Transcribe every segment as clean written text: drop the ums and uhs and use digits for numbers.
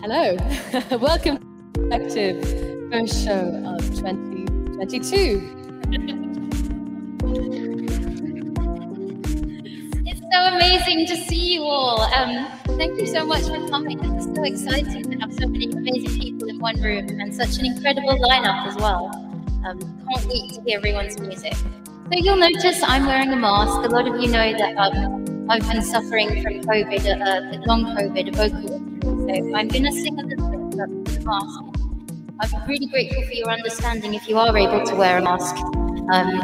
Hello, welcome Collective first show of 2022. It's so amazing to see you all. Thank you so much for coming. It's so exciting to have so many amazing people in one room and such an incredible lineup as well. Can't wait to hear everyone's music. So you'll notice I'm wearing a mask. A lot of you know that I've been suffering from COVID, long COVID, a vocal injury. So I'm going to sing a little bit with the mask. I'm really grateful for your understanding if you are able to wear a mask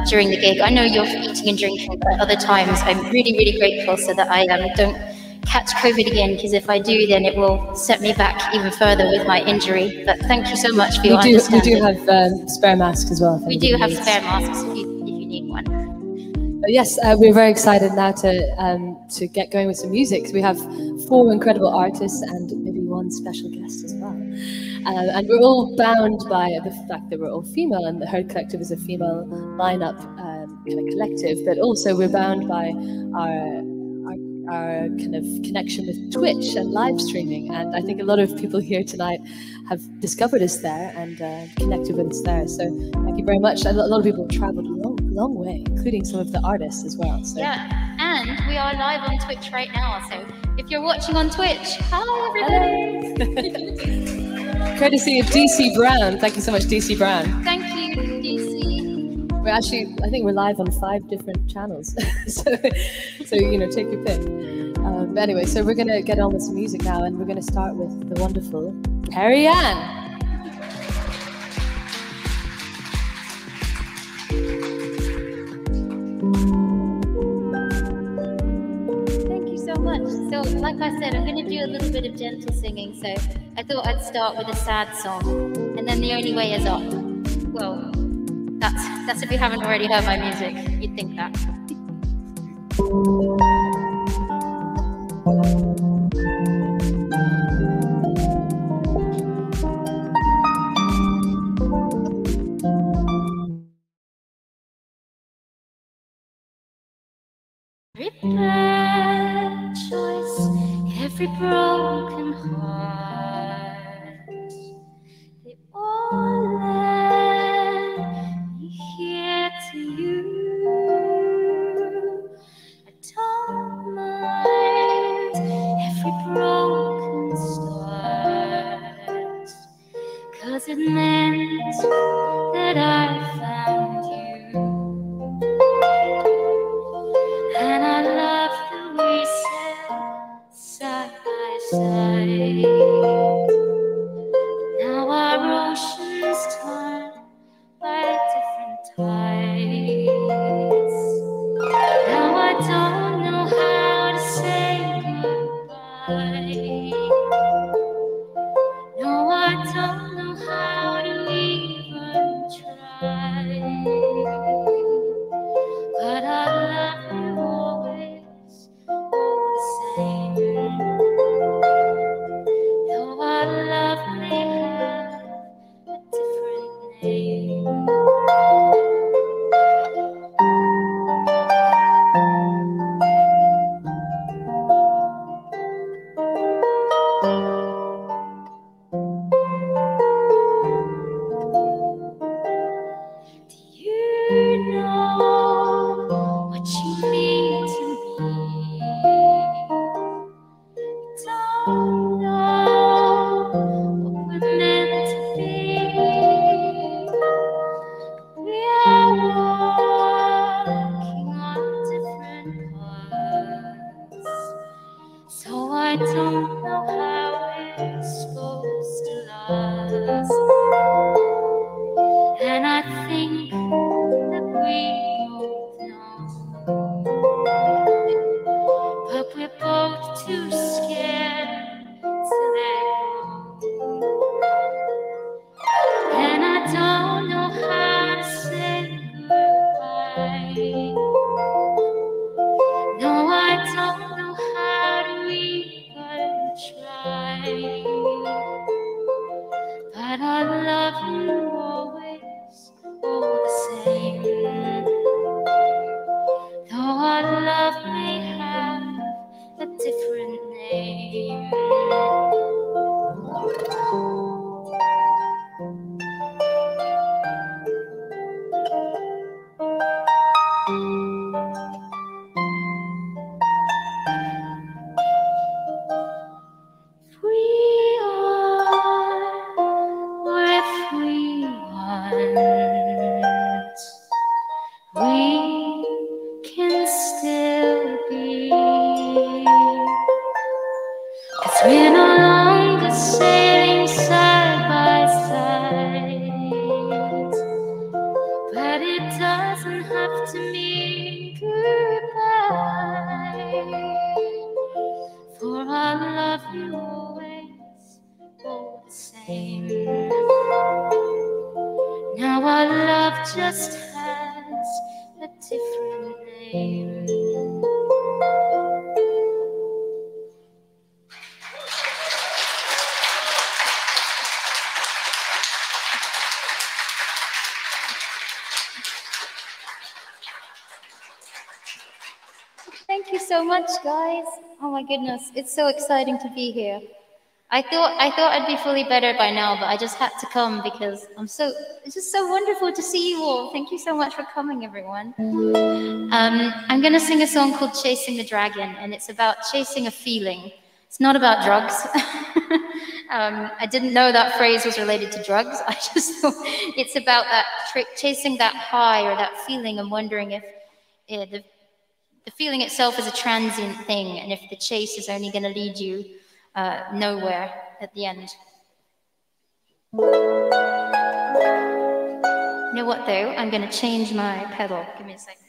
during the gig. I know you're eating and drinking, but at other times I'm really, really grateful so that I don't catch COVID again, because if I do, then it will set me back even further with my injury. But thank you so much for your understanding. We do have spare masks as well. We do have spare masks if you need one. But yes, we're very excited now to get going with some music. We have 4 incredible artists and maybe 1 special guest as well. And we're all bound by the fact that we're all female, and the Herd Collective is a female lineup kind of collective, but also we're bound by our kind of connection with Twitch and live streaming. And I think a lot of people here tonight have discovered us there and connected with us there. So thank you very much. A lot of people have traveled a long way, including some of the artists as well. So. Yeah, and we are live on Twitch right now. So if you're watching on Twitch, hi everybody. Courtesy of DC Brown. Thank you so much, DC Brown. Thank you, DC. I think we're live on 5 different channels. so take your pick. But anyway, so we're going to get on with some music now, and we're going to start with the wonderful Cerian. So, like I said, I'm going to do a little bit of gentle singing, so I thought I'd start with a sad song, and then The Only Way Is Up. Well, that's if you haven't already heard my music, you'd think that. Bad choice, every broken heart, they all led me here to you. I don't mind every broken start, 'cause it meant that I found you. And I love that we sat side by side. Now our oceans turn by different tides. Now I don't know how to say goodbye. No, I don't know how to even try. But I love you always, all the same. Though our love may have a different name. Do you know what you mean to me? Don't know what we're meant to be. We are walking on different paths, so I don't know how it's supposed to last. And I think that we both know, but we're both too scared to let go. And I don't know how to say goodbye. No, I don't know how to even try. But I love you always, all the same. Though our love may have a different name. same. Now our love just has a different name. Thank you so much, guys. Oh my goodness, it's so exciting to be here. I thought I'd be fully better by now, but I just had to come because it's just so wonderful to see you all. Thank you so much for coming, everyone. I'm gonna sing a song called Chasing the Dragon, and it's about chasing a feeling. It's not about drugs. I didn't know that phrase was related to drugs. I just thought it's about that chasing that high or that feeling and wondering if the feeling itself is a transient thing, and if the chase is only going to lead you nowhere at the end. You know what, though? I'm going to change my pedal. Give me a second.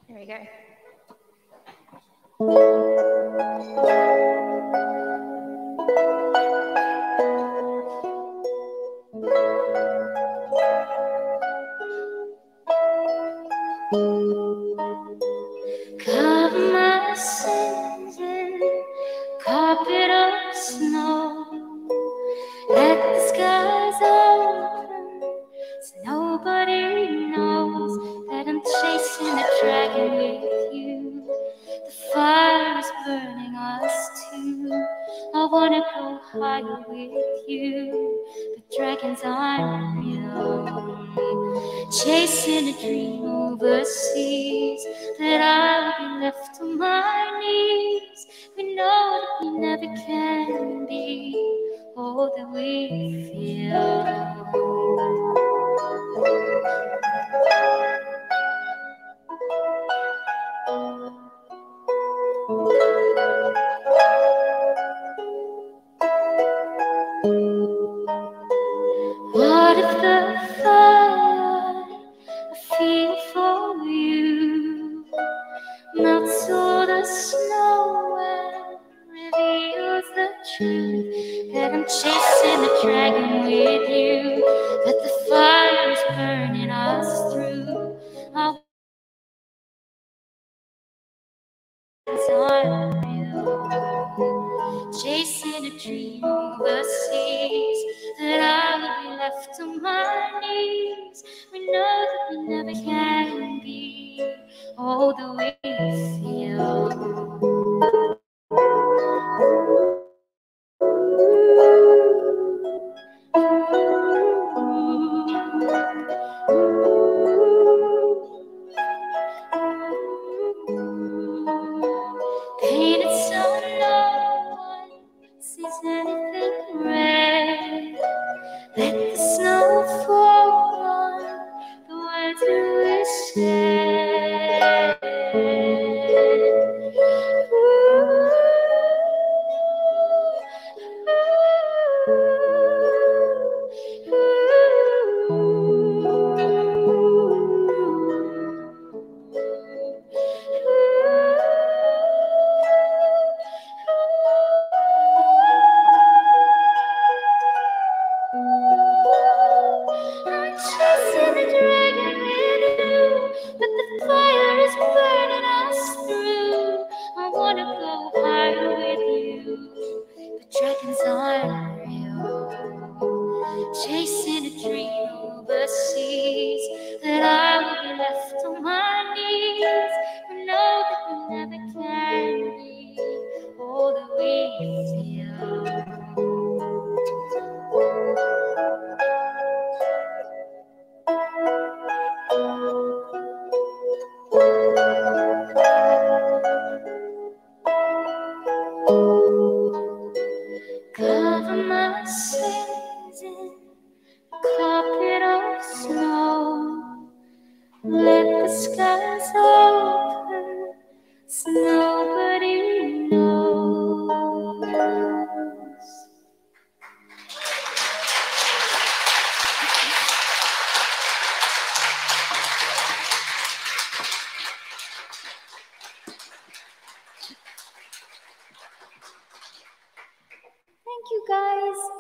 There we go. Cover my sins in carpet of snow. Let the skies open so nobody knows that I'm chasing the dragon with you. The fire is burning us too. I wanna go higher with you, but dragons aren't real. Chasing a dream overseas, that I will be left on my knees. We know that we never can be all that we feel. What if the fire I feel for you melts all the snow and reveals the truth, that I'm chasing the dragon with you, that the fire is burning us through. Our words aren't real. Chasing a dream overseas, that I will be left on my knees. We know that we never can be all that we feel. Painted so no one sees anything red. Let the snow fall on the words that we said. I'm chasing the dragon with you, but the fire is burning us through. I wanna go higher with you, but dragons aren't real. Chasing a dream overseas, that I will be left on my knees. We know that we never can be all that we feel. Cover my sins in a carpet of snow. Let the skies open so nobody knows.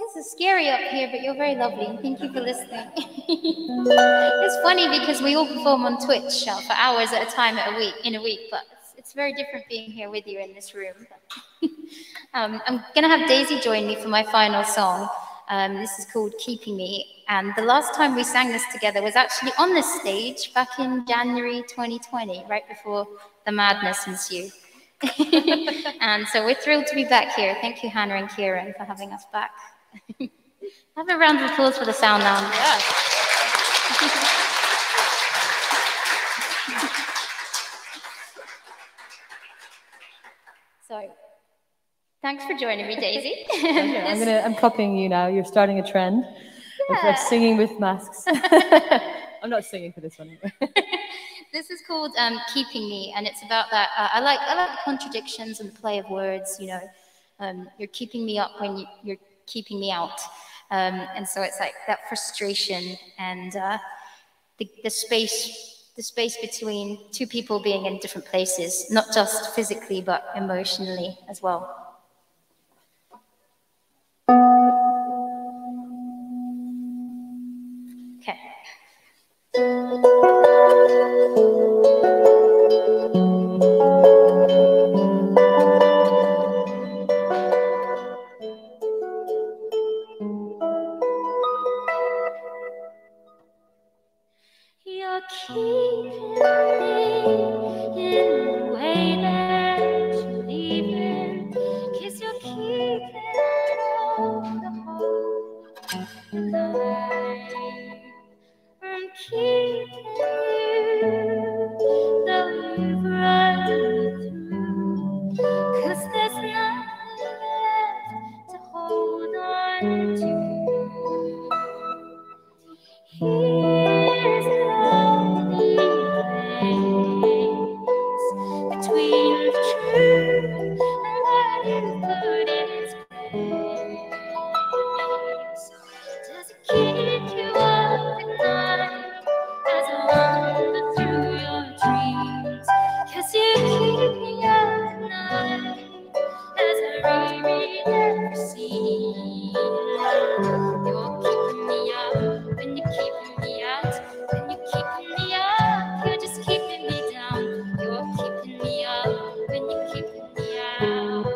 it's scary up here, but you're very lovely, and thank you for listening. It's funny because we all perform on Twitch for hours at a time in a week, but it's very different being here with you in this room. I'm going to have Daisy join me for my final song. This is called Keeping Me, and the last time we sang this together was actually on this stage back in January 2020, right before the madness ensued. And so we're thrilled to be back here. Thank you, Hannah and Kieran, for having us back. Have a round of applause for the sound now. Yeah. So, thanks for joining me, Daisy. I'm copying you now. You're starting a trend of singing with masks. I'm not singing for this one anyway. This is called Keeping Me, and it's about that. I like the contradictions and the play of words. You know, you're keeping me up when you're keeping me out, and so it's like that frustration and the space between two people being in different places, not just physically but emotionally as well. Okay. You're keeping me in the way that you're leaving, 'cause you're keeping all the hope alive. I'm keeping you, though you've run through, 'cause there's nothing left to hold on to. Here's a lonely place between the truth and what you put in its place. Does it keep you up at night as I wander through your dreams? 'Cause you keep me up at night as I reread every scene. You're keeping me up when you're keeping me out. When you're keeping me up, you're just keeping me down. You're keeping me up when you're keeping me out.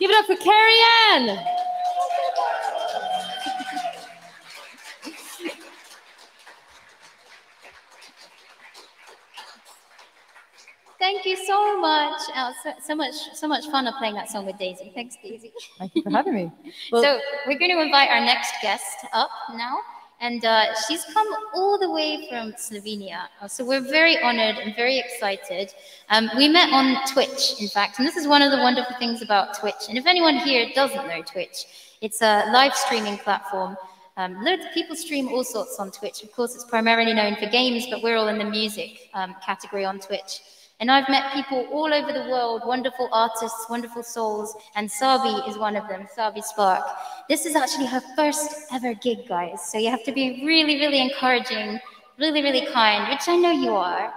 Give it up for Cerian! Thank you so much. So much fun of playing that song with Daisy. Thanks, Daisy. Thank you for having me. Well, so we're going to invite our next guest up now. And she's come all the way from Slovenia. So we're very honored and very excited. We met on Twitch, in fact. And this is one of the wonderful things about Twitch. And if anyone here doesn't know Twitch, it's a live streaming platform. Loads of people stream all sorts on Twitch. Of course, it's primarily known for games, but we're all in the music category on Twitch. And I've met people all over the world, wonderful artists, wonderful souls, and Saby is one of them, Saby Spark. This is actually her first ever gig, guys, so you have to be really, really encouraging, really, really kind, which I know you are,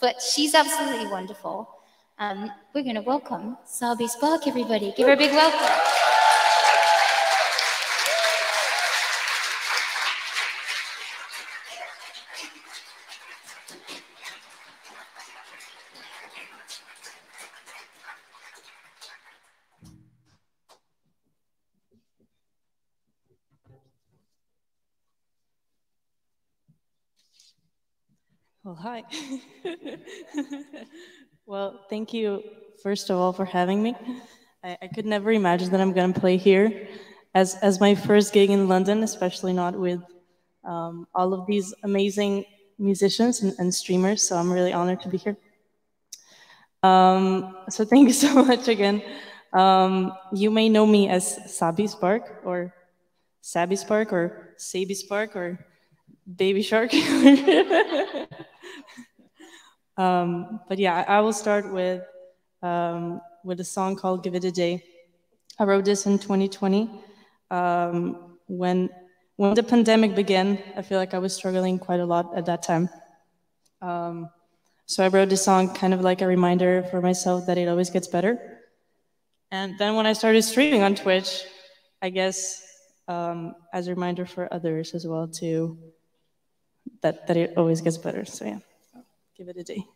but she's absolutely wonderful. We're going to welcome Saby Spark, everybody. Give her a big welcome. Well, hi. Well, thank you, first of all, for having me. I could never imagine that I'm going to play here as my first gig in London, especially not with all of these amazing musicians and streamers, so I'm really honored to be here. So thank you so much again. You may know me as Saby Spark, or Saby Spark, or Saby Spark, or Baby Shark. But yeah, I will start with a song called "Give It a Day." I wrote this in 2020 when the pandemic began. I feel like I was struggling quite a lot at that time. So I wrote this song kind of like a reminder for myself that it always gets better. And then when I started streaming on Twitch, I guess as a reminder for others as well too, that it always gets better. So yeah, give it a day.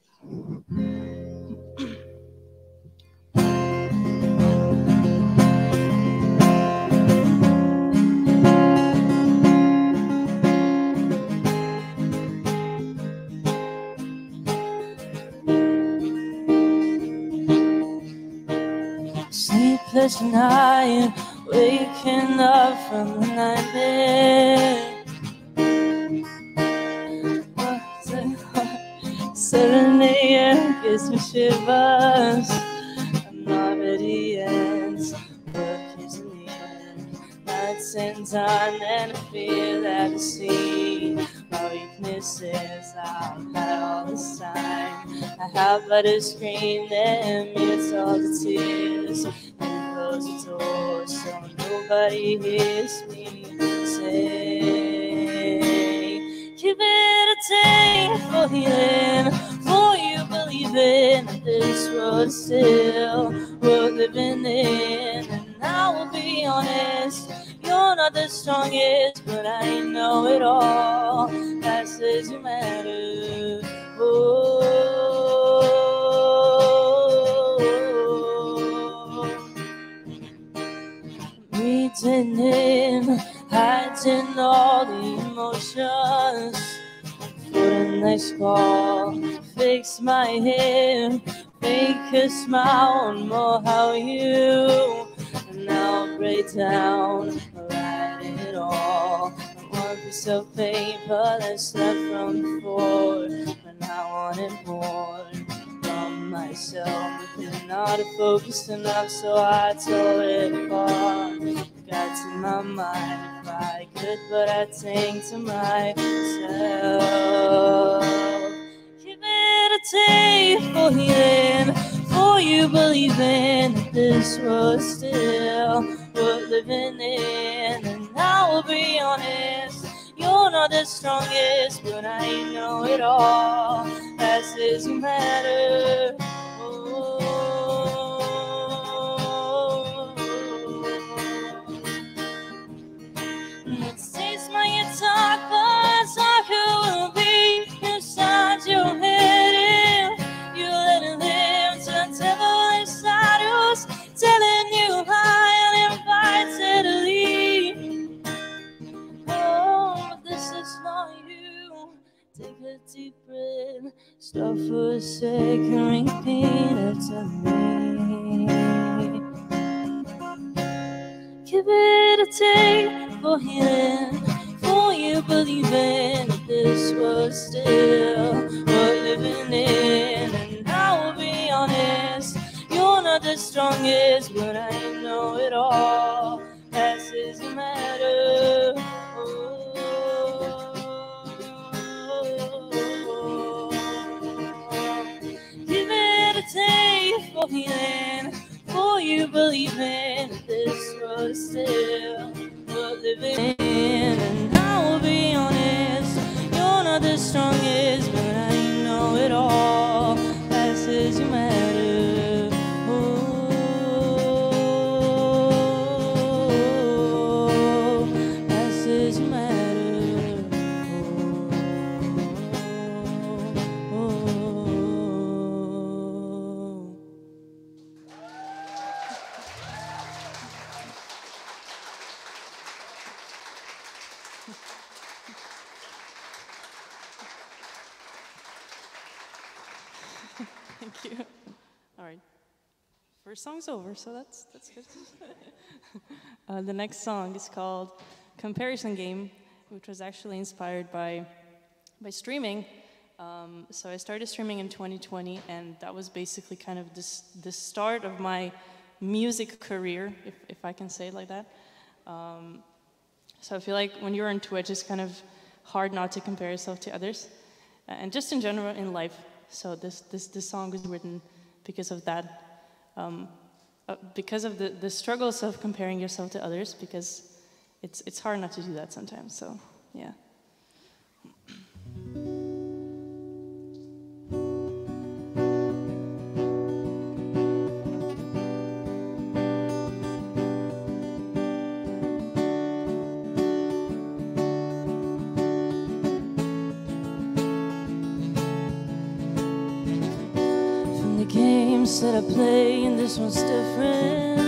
Sleepless night, waking up from the nightmare. Suddenly it gives me shivers. I'm already ends. Work is near. Nights and time and I feel that I see my weaknesses. I've had all this time. I have but a scream that mutes all the tears. And close the door so nobody hears me say, give it a day for healing, for you believe in this world still worth living in. And I will be honest, you're not the strongest, but I know it all. That says you matter. Oh, reaching in, hiding all the emotions. Put a nice call, fix my hair, make a smile, one more how you. And I'll break down, write it all. One piece of paper that's left from before, and I wanted more from myself, but not focused enough, so I tore it apart. Got to my mind, if I could, but I think to myself, give it a day for healing, for you believe in that this was still worth living in. And I will be honest, you're not the strongest, but I know it all. That says you matter. You talk, but talk will be inside your head. You let it live to the devil inside who's telling you meditate for healing, for you believing that this was still worth living in. And I will be honest, you're not the strongest, but I know it all passes the matter. You meditate for healing, for you believing that this was still worth living in. And I will be honest, you're not the strongest, but I know it all passes the matter. Thank you. All right. First song's over, so that's good. The next song is called Comparison Game, which was actually inspired by streaming. So I started streaming in 2020, and that was basically kind of the start of my music career, if I can say it like that. So I feel like when you're on Twitch, it's kind of hard not to compare yourself to others, and just in general in life. So this song was written because of that, because of the struggles of comparing yourself to others, because it's hard not to do that sometimes. So yeah. Games that I play, and this one's different.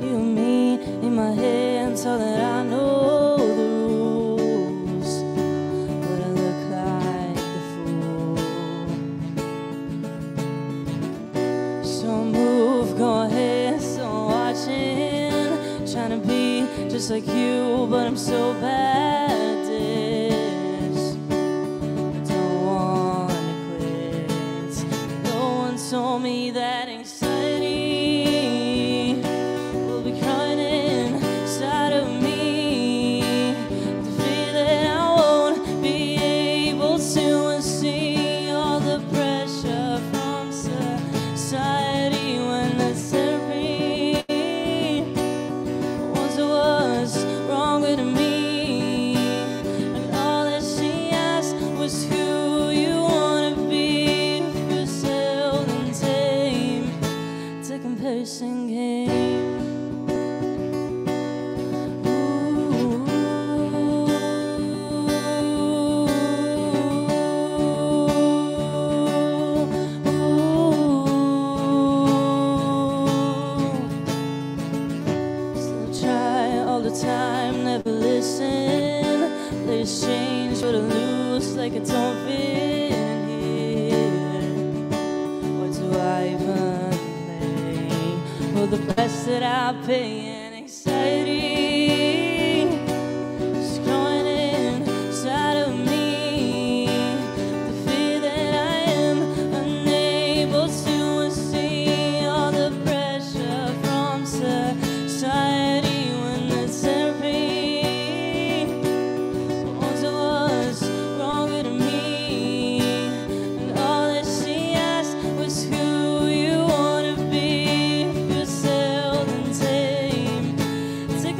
You and me in my hands, all that I know the rules, but I look like the fool. So move, go ahead, so watching, trying to be just like you, but I'm so bad at this. I don't want to quit. No one told me that anxiety will be crying inside of me. The fear that I won't be able to see all the pressure from society when it's every once it was wrong with me, and all that she asked was who you want to be. If you're seldom tame, it's a comparison game. Still try all the time, never listen. Let's change for the loose like it don't fit in here. What do I even play for the price that I pay? And anxiety is growing inside of me. The fear that I am unable to see all the pressure from society when it's every once it was wrong with me, and all that she asked was who you want to be. If you're seldom tame, it's a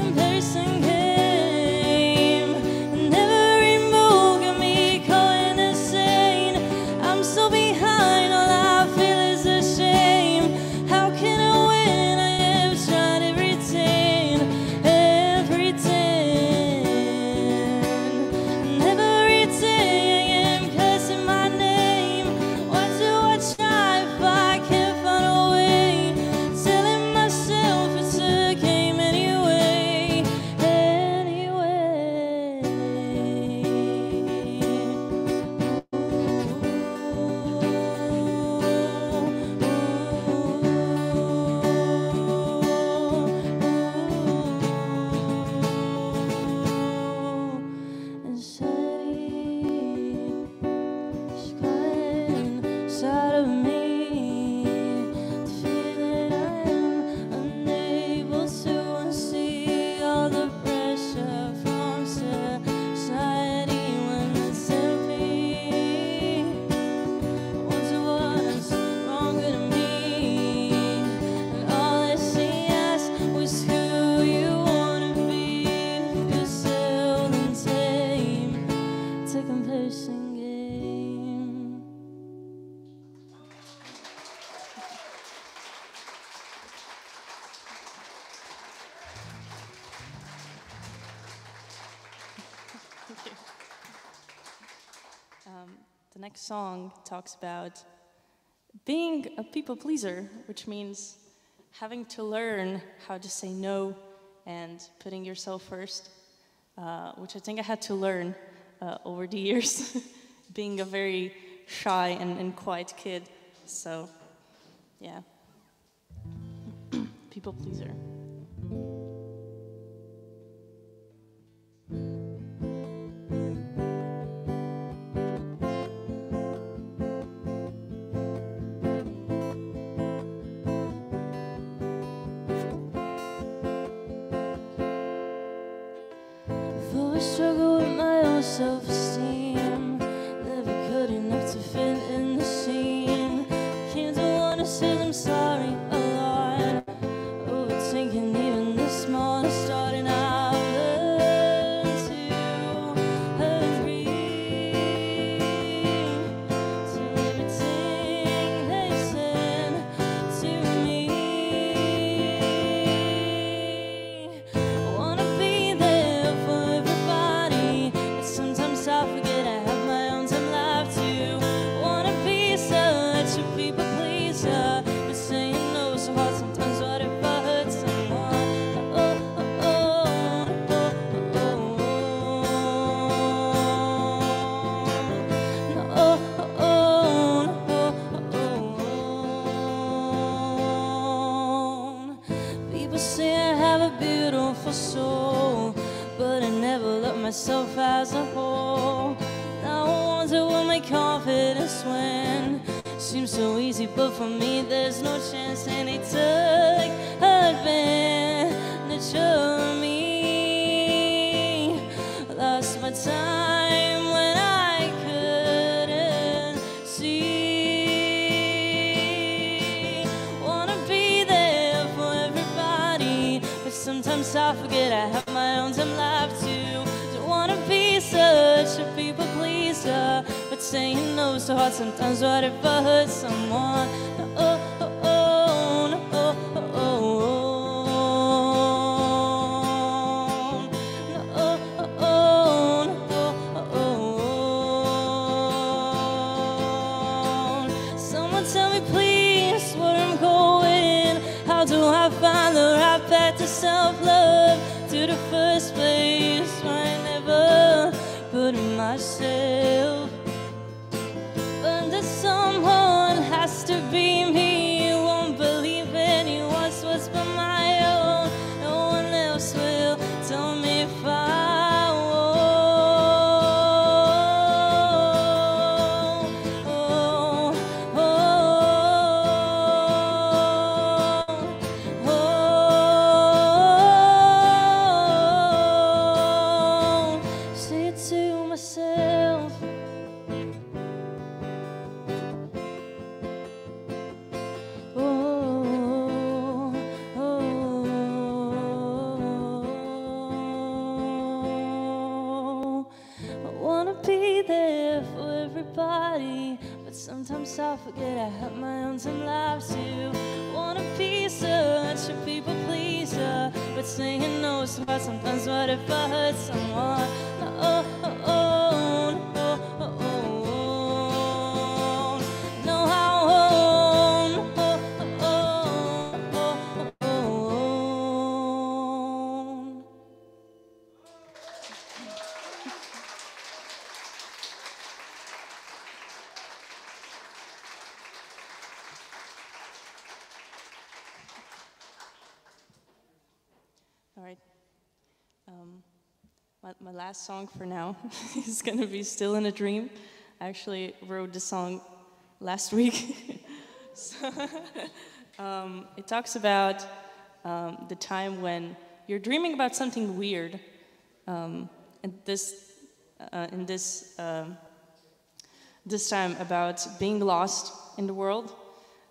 the next song talks about being a people pleaser, which means having to learn how to say no and putting yourself first, which I think I had to learn over the years, being a very shy and quiet kid. So, yeah, people pleaser. Struggle with my own self-esteem, never good enough to fit in the scene. Kids wanna say I'm sorry a lot, overthinking even the smallest start, and I've learned to agree to everything they said to me. I wanna be there for everybody, but sometimes I forget I have my own time left too. Wanna be such a people pleaser, but saying no so hard sometimes. What if I hurt someone? Oh, oh, oh, oh, oh, no, oh, oh, oh. People say I have a beautiful soul, but I never loved myself as a whole. Now I wonder where my confidence went. Seems so easy, but for me there's no chance. And they took advantage of me. Lost my time when I couldn't see. Wanna be there for everybody, but sometimes I forget I have my own time left too. Don't wanna be such a people pleaser, but saying no so hard sometimes. What if I hurt someone? No, oh, oh, oh, no, oh, oh, oh, no, oh, oh, oh, no, oh, oh, oh. Someone tell me please where I'm going. How do I find the right path to self-love? To the first place where I never put myself. But there's someone has to be me. You won't believe anyone's was but my own. No one else will tell me if I say it to myself. Oh, oh, oh. I wanna be there for everybody, but sometimes I forget I have my own time lives too. Wanna be such a people pleaser, but saying no so hard sometimes. What if I hurt someone? No, oh, oh, oh, no, oh, oh, oh. No, how, oh, no, oh, oh, oh, oh, oh. All right. My last song for now is gonna be Still in a Dream. I actually wrote the song last week. So, it talks about the time when you're dreaming about something weird. And this time about being lost in the world.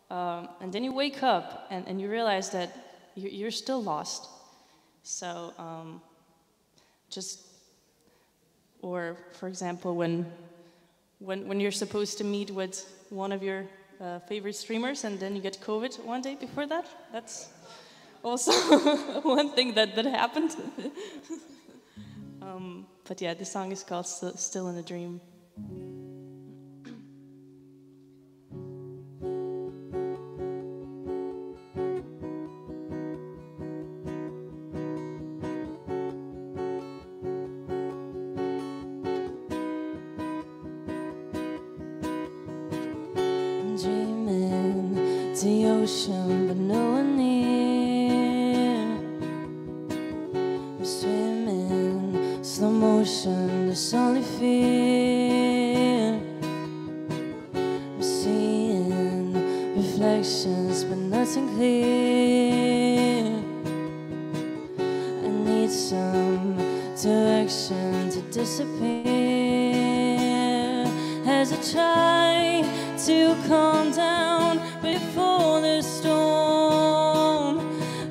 And then you wake up and you realize that you're still lost. So or for example, when you're supposed to meet with one of your favorite streamers and then you get COVID one day before that, that's also one thing that happened. But yeah, the song is called Still in a Dream. ocean, but no one near. I'm swimming, slow motion, there's only fear. I'm seeing reflections, but nothing clear. I need some direction to disappear as I try to calm down before the storm.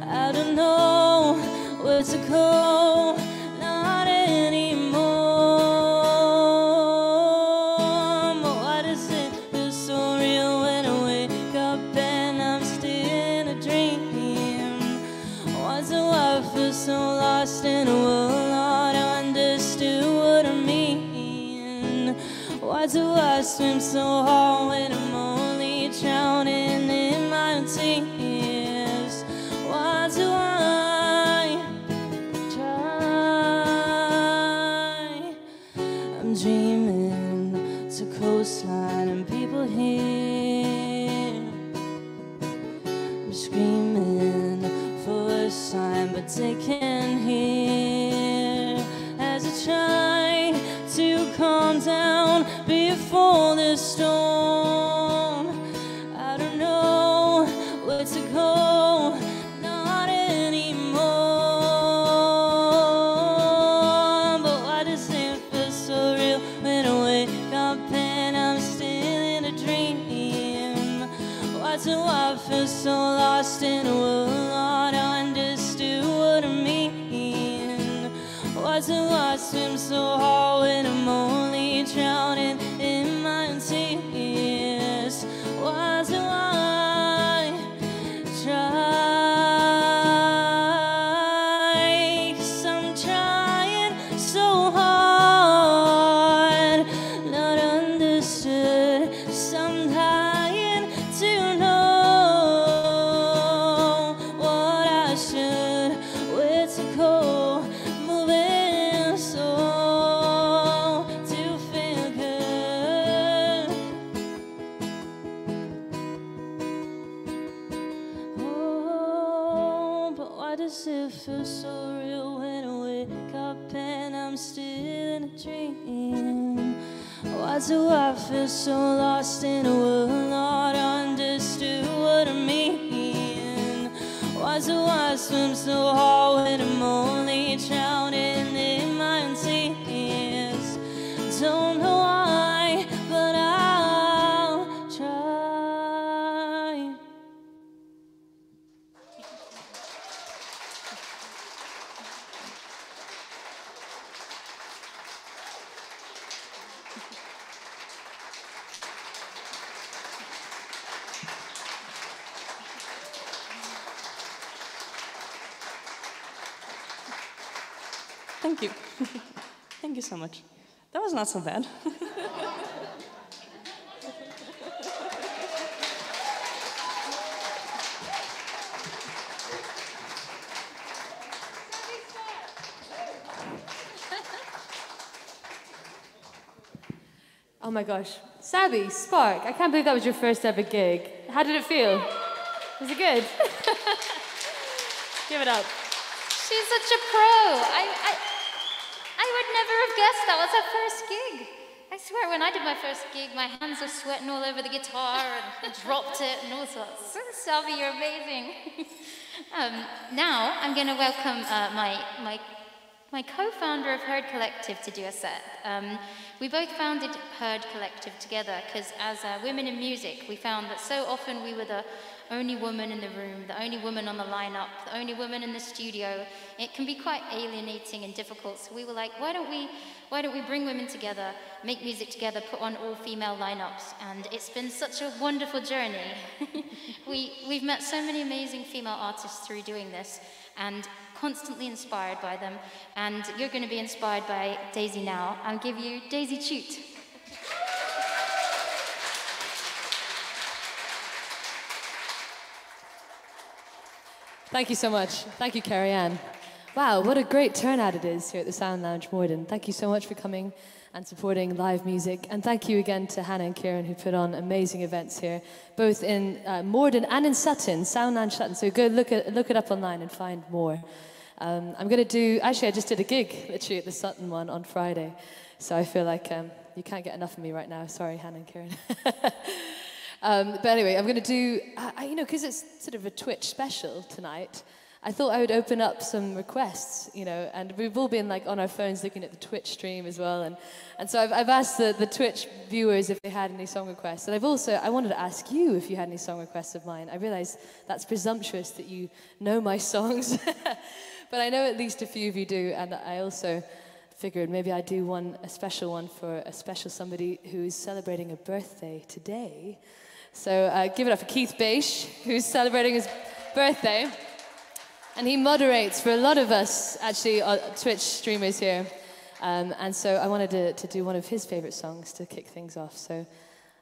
I don't know where to go, not anymore. But why does it feel so real when I wake up and I'm still in a dream? Why do I feel so lost in a world I understood what I mean? Why do I swim so hard when I'm only drowning in my own tears? Why do I try? I'm dreaming to coastline and people here. I'm screaming for a sign, but they can't hear as I try to calm down before the storm. I don't know where to go, not anymore. But why does it feel so real when I wake up and I'm still in a dream? Why do I feel so lost in a world I understood what I mean? Why do I swim so hard when I'm only drowning in my own tears? Why do I try? 'Cause I'm trying so hard, not understood. 'Cause I'm dying to know what I should, where to go, moving slow to feel good. Oh, but why does it feel so real when I wake up and I'm still in a dream? Why do I feel so lost in a world not understood what I mean? Why do I swim so hard when I'm only drowning in my own tears? Don't know why, but I'll try. Thank you. Thank you so much. That was not so bad. Oh my gosh. Saby, Spark, I can't believe that was your first ever gig. How did it feel? Was it good? Give it up. She's such a pro. I would never have guessed that was her first gig. I swear, when I did my first gig, my hands were sweating all over the guitar and dropped it and all sorts. Saby, you're amazing. Now I'm going to welcome my co-founder of Herd Collective to do a set. We both founded Herd Collective together because as women in music, we found that so often we were the only woman in the room, the only woman on the lineup, the only woman in the studio. It can be quite alienating and difficult. So we were like, why don't we bring women together, make music together, put on all-female lineups? And it's been such a wonderful journey. We've met so many amazing female artists through doing this, and constantly inspired by them. And you're going to be inspired by Daisy now. I'll give you Daisy Chute. Thank you so much. Thank you, Cerian. Wow, what a great turnout it is here at the Sound Lounge Morden. Thank you so much for coming. and supporting live music. And thank you again to Hannah and Kieran, who put on amazing events here, both in Morden and in Sutton, Soundland Sutton. So go look it up online and find more. I'm going to do, actually I just did a gig, literally at the Sutton one on Friday. So I feel like you can't get enough of me right now. Sorry, Hannah and Kieran. But anyway, I'm going to do, you know, because it's sort of a Twitch special tonight, I thought I would open up some requests, you know, and we've all been like on our phones looking at the Twitch stream as well. And so I've asked the Twitch viewers if they had any song requests. And I wanted to ask you if you had any song requests of mine. I realize that's presumptuous that you know my songs, but I know at least a few of you do. And I also figured maybe I'd do a special one for a special somebody who is celebrating a birthday today. So give it up for Keith Beish, who's celebrating his birthday. And he moderates for a lot of us, actually, Twitch streamers here. And so I wanted to do one of his favorite songs to kick things off. So,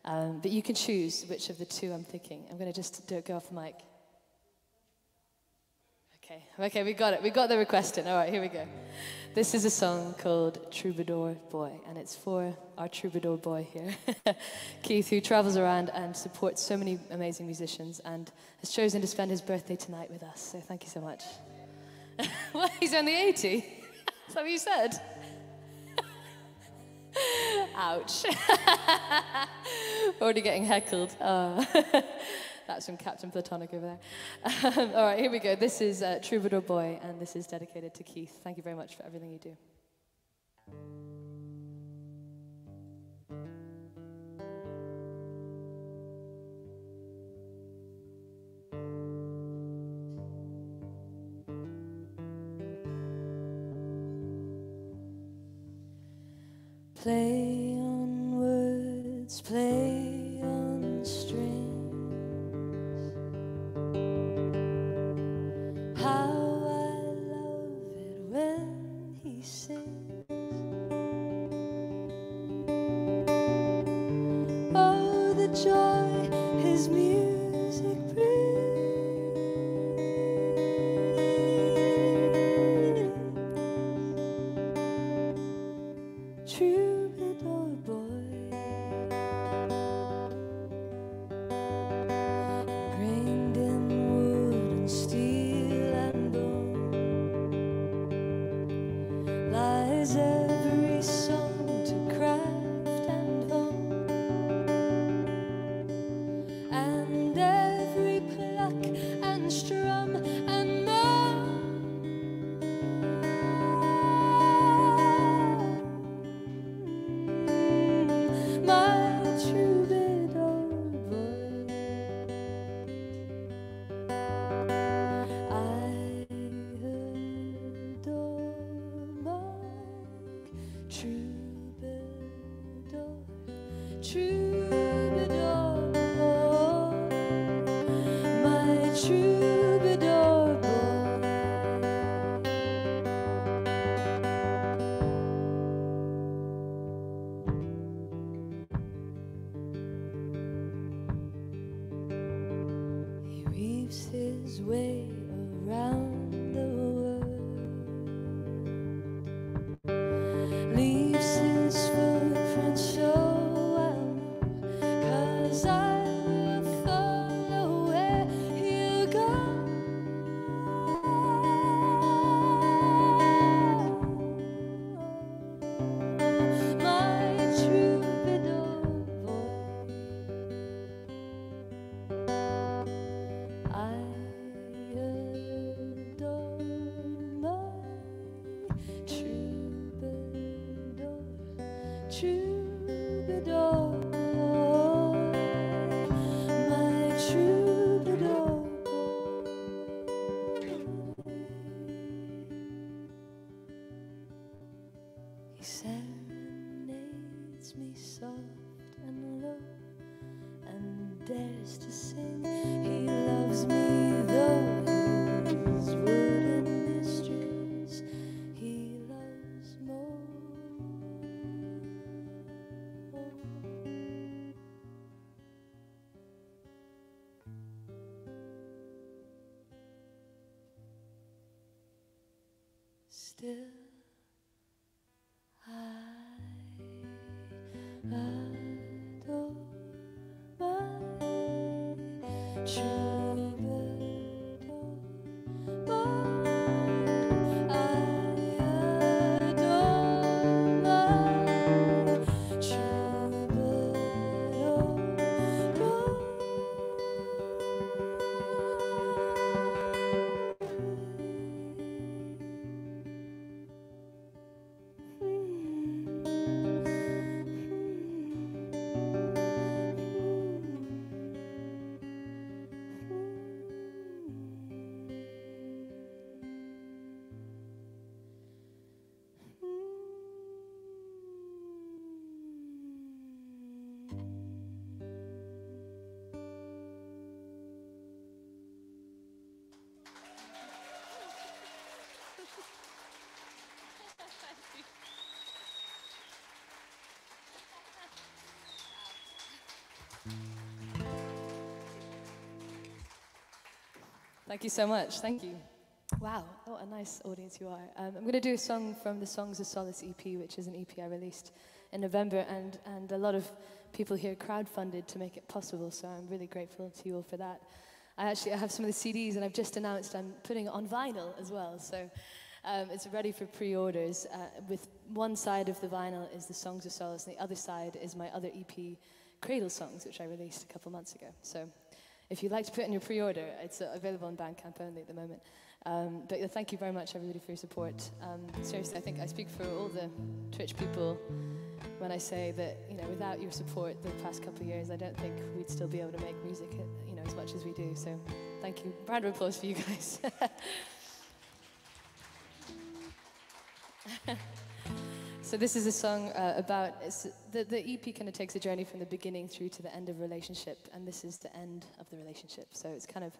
but you can choose which of the two I'm thinking. I'm going to just go off the mic. Okay, we got it. We got the request in. All right, here we go. This is a song called Troubadour Boy, and it's for our troubadour boy here, Keith, who travels around and supports so many amazing musicians and has chosen to spend his birthday tonight with us. So thank you so much. What, he's only 80? Is that what you said? Ouch. Already getting heckled. That's from Captain Platonic over there. All right, here we go. This is Troubadour Boy, and this is dedicated to Keith. Thank you very much for everything you do. Play on words, play on strings. How I love it when he sings. Oh, the joy his music brings. Troubadour boy, grained in wood and steel and bone, lies every song to craft and hone, and every pluck and strum and moan. My troubadour boy, I adore my troubadour, troubadour boy, my troubadour boy. He weaves his way around the world, leaves his footprints so I'll know, 'cause I will follow where he'll go. My troubadour boy, I adore my troubadour, troubadour boy, my troubadour boy. He serenades me soft and low and dares to sing. He loves me though his wooden mistress he loves more. Still I Thank you so much. Thank you. Wow, what a nice audience you are. I'm going to do a song from the Songs of Solace EP, which is an EP I released in November, and a lot of people here crowdfunded to make it possible, so I'm really grateful to you all for that. I have some of the CDs, and I've just announced I'm putting it on vinyl as well, so it's ready for pre-orders. With one side of the vinyl is the Songs of Solace, and the other side is my other EP, Cradle Songs, which I released a couple months ago. So if you'd like to put in your pre-order, it's available on Bandcamp only at the moment. But yeah, thank you very much, everybody, for your support. Seriously, I think I speak for all the Twitch people when I say that, you know, without your support the past couple of years, I don't think we'd still be able to make music, you know, as much as we do. So thank you. Round of applause for you guys. So this is a song about, the EP kind of takes a journey from the beginning through to the end of a relationship, and this is the end of the relationship. So it's kind of,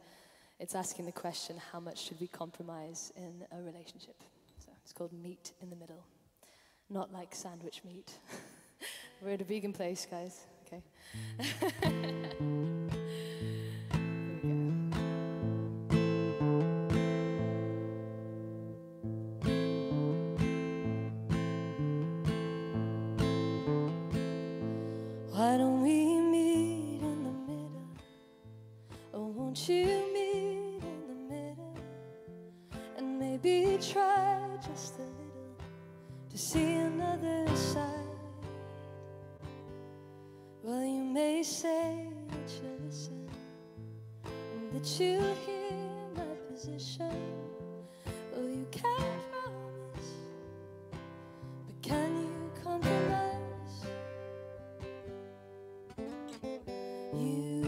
it's asking the question, how much should we compromise in a relationship? So it's called Meat in the Middle. Not like sandwich meat. We're at a vegan place, guys, okay? Why don't we meet in the middle? Oh, won't you meet in the middle? And maybe try just a little to see another side. Well, you may say that you listen and that you hear my position. Well, you can't promise, but can you compromise? You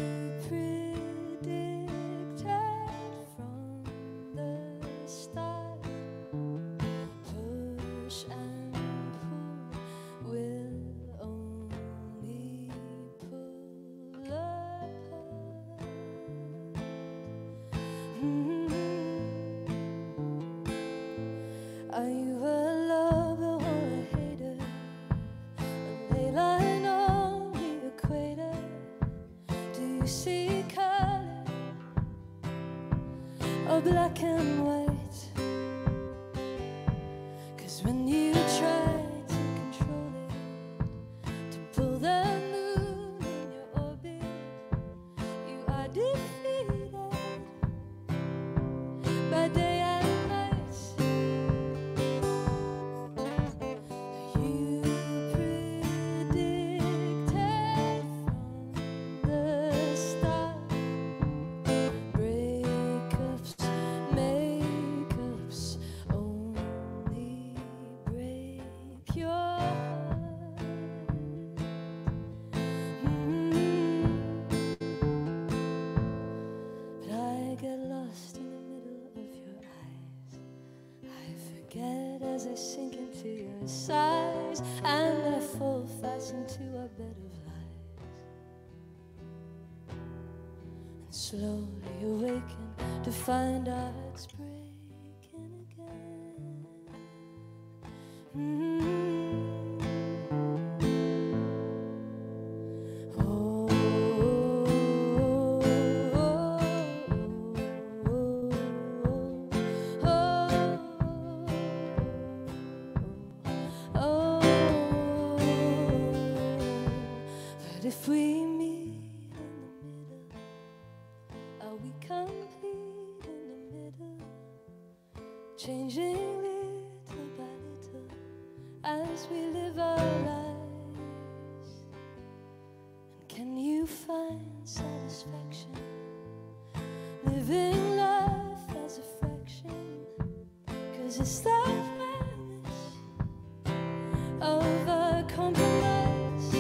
predicted from the start, push and pull will only pull apart. Are you a lover or a hater? A ley line on the equator? Do you see color or black and white? 'Cause when you try to control it, to pull the moon in your orbit, you are defeated by day and night. You predicted from the start, breakups, makeups only break your heart. But I get lost in the middle of your eyes. I forget as I sink into your sighs, and I fall fast into a bed of lies. And slowly awaken to find our hearts breaking again. Oh, but if we meet in the middle, are we complete in the middle? Changing little by little as we live our lives. And can you find satisfaction living life as a fraction? 'Cause it's the madness of a compromise.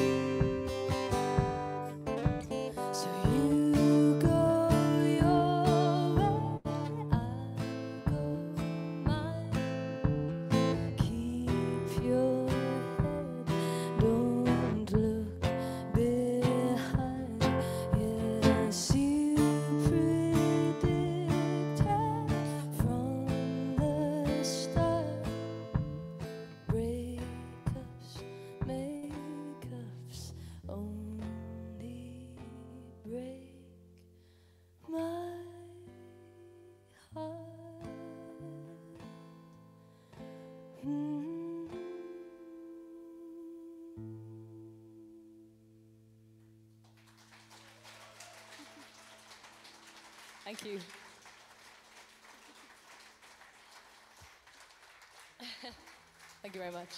So you go your way, I'll go mine. Keep your head, don't look behind. Yes, you predicted from the start, Thank you. Thank you very much.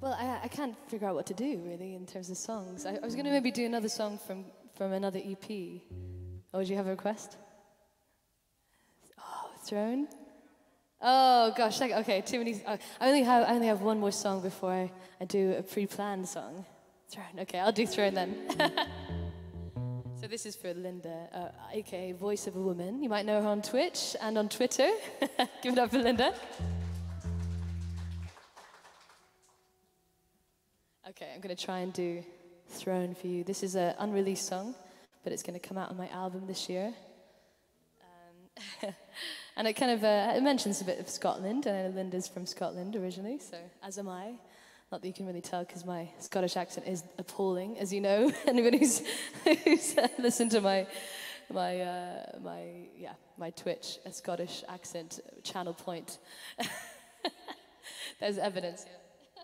Well, I can't figure out what to do, really, in terms of songs. I was going to maybe do another song from another EP. Oh, did you have a request? Oh, Throne? Oh, gosh. Okay, too many. I only have one more song before I do a pre-planned song. Throne. Okay, I'll do Throne then. So this is for Linda, aka Voice of a Woman. You might know her on Twitch and on Twitter. Give it up for Linda. Okay, I'm going to try and do Throne for you. This is an unreleased song, but it's going to come out on my album this year. And it kind of it mentions a bit of Scotland, and Linda's from Scotland originally, so as am I. Not that you can really tell, because my Scottish accent is appalling, as you know. Anybody who's listened to my Twitch Scottish accent channel point. There's evidence. Yeah.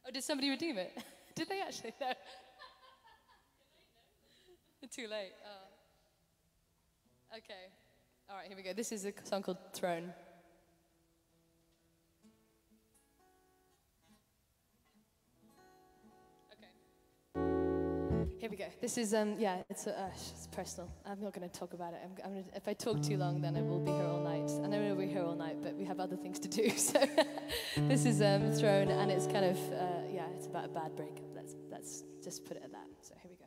Oh, did somebody redeem it? Did they actually? No. Too late. Oh. Okay. All right. Here we go. This is a song called Throne. Here we go. This is, it's personal. I'm not going to talk about it. If I talk too long, then I will be here all night. And I know we'll be here all night, but we have other things to do. So this is Throne, and it's kind of, it's about a bad breakup. Let's just put it at that. So here we go.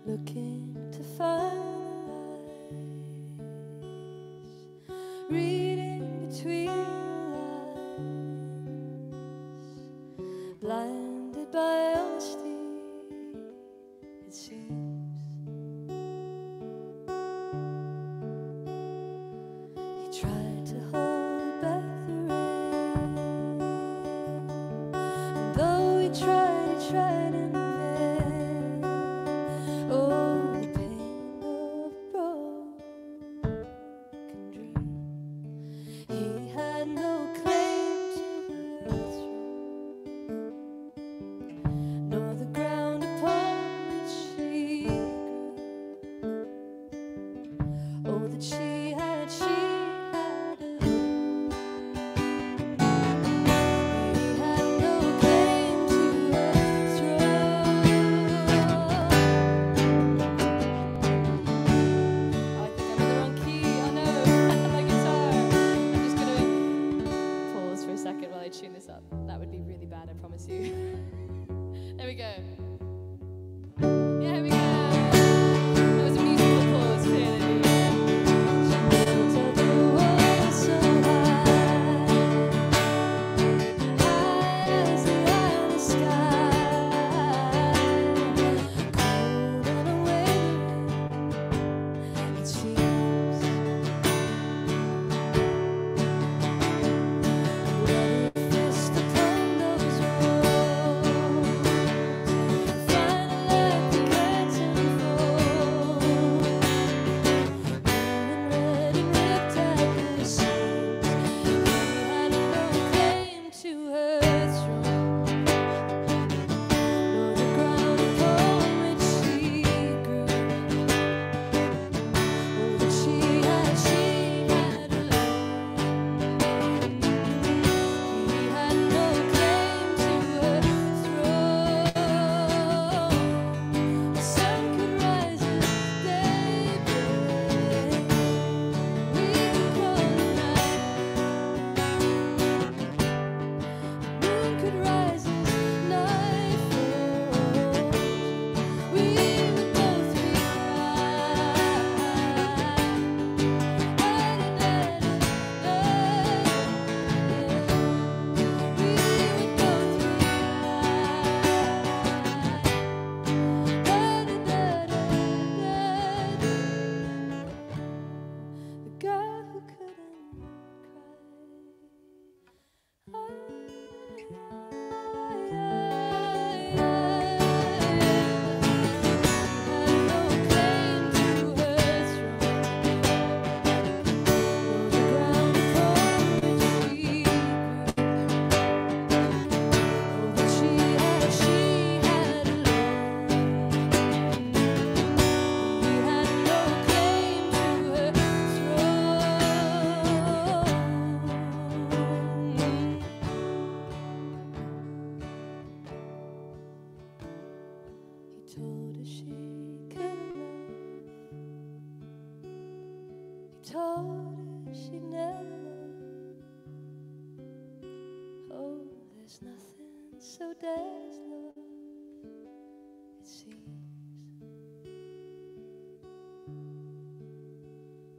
Looking to find reading between lines, blinded by honesty, it seems. He tried to hold back the rain, and though he tried in vain, oh, the pain of a broken dream. He had no claim to the throne, nor the ground upon which she grew. Oh, that she had alone. He had no claim to the throne. Oh, I think I'm in the wrong key. Oh no, my guitar. I'm just gonna pause for a second while I tune this up. That would be really bad, I promise you. There we go. Yeah, here we go. That was a musical pause, clearly. She built up a wall so high, high as the outer sky, cold and unwavering, it seems. Bloody fist upon those walls, told her she could love. He told her she'd never love. Oh, there's nothing so dead as love, it seems.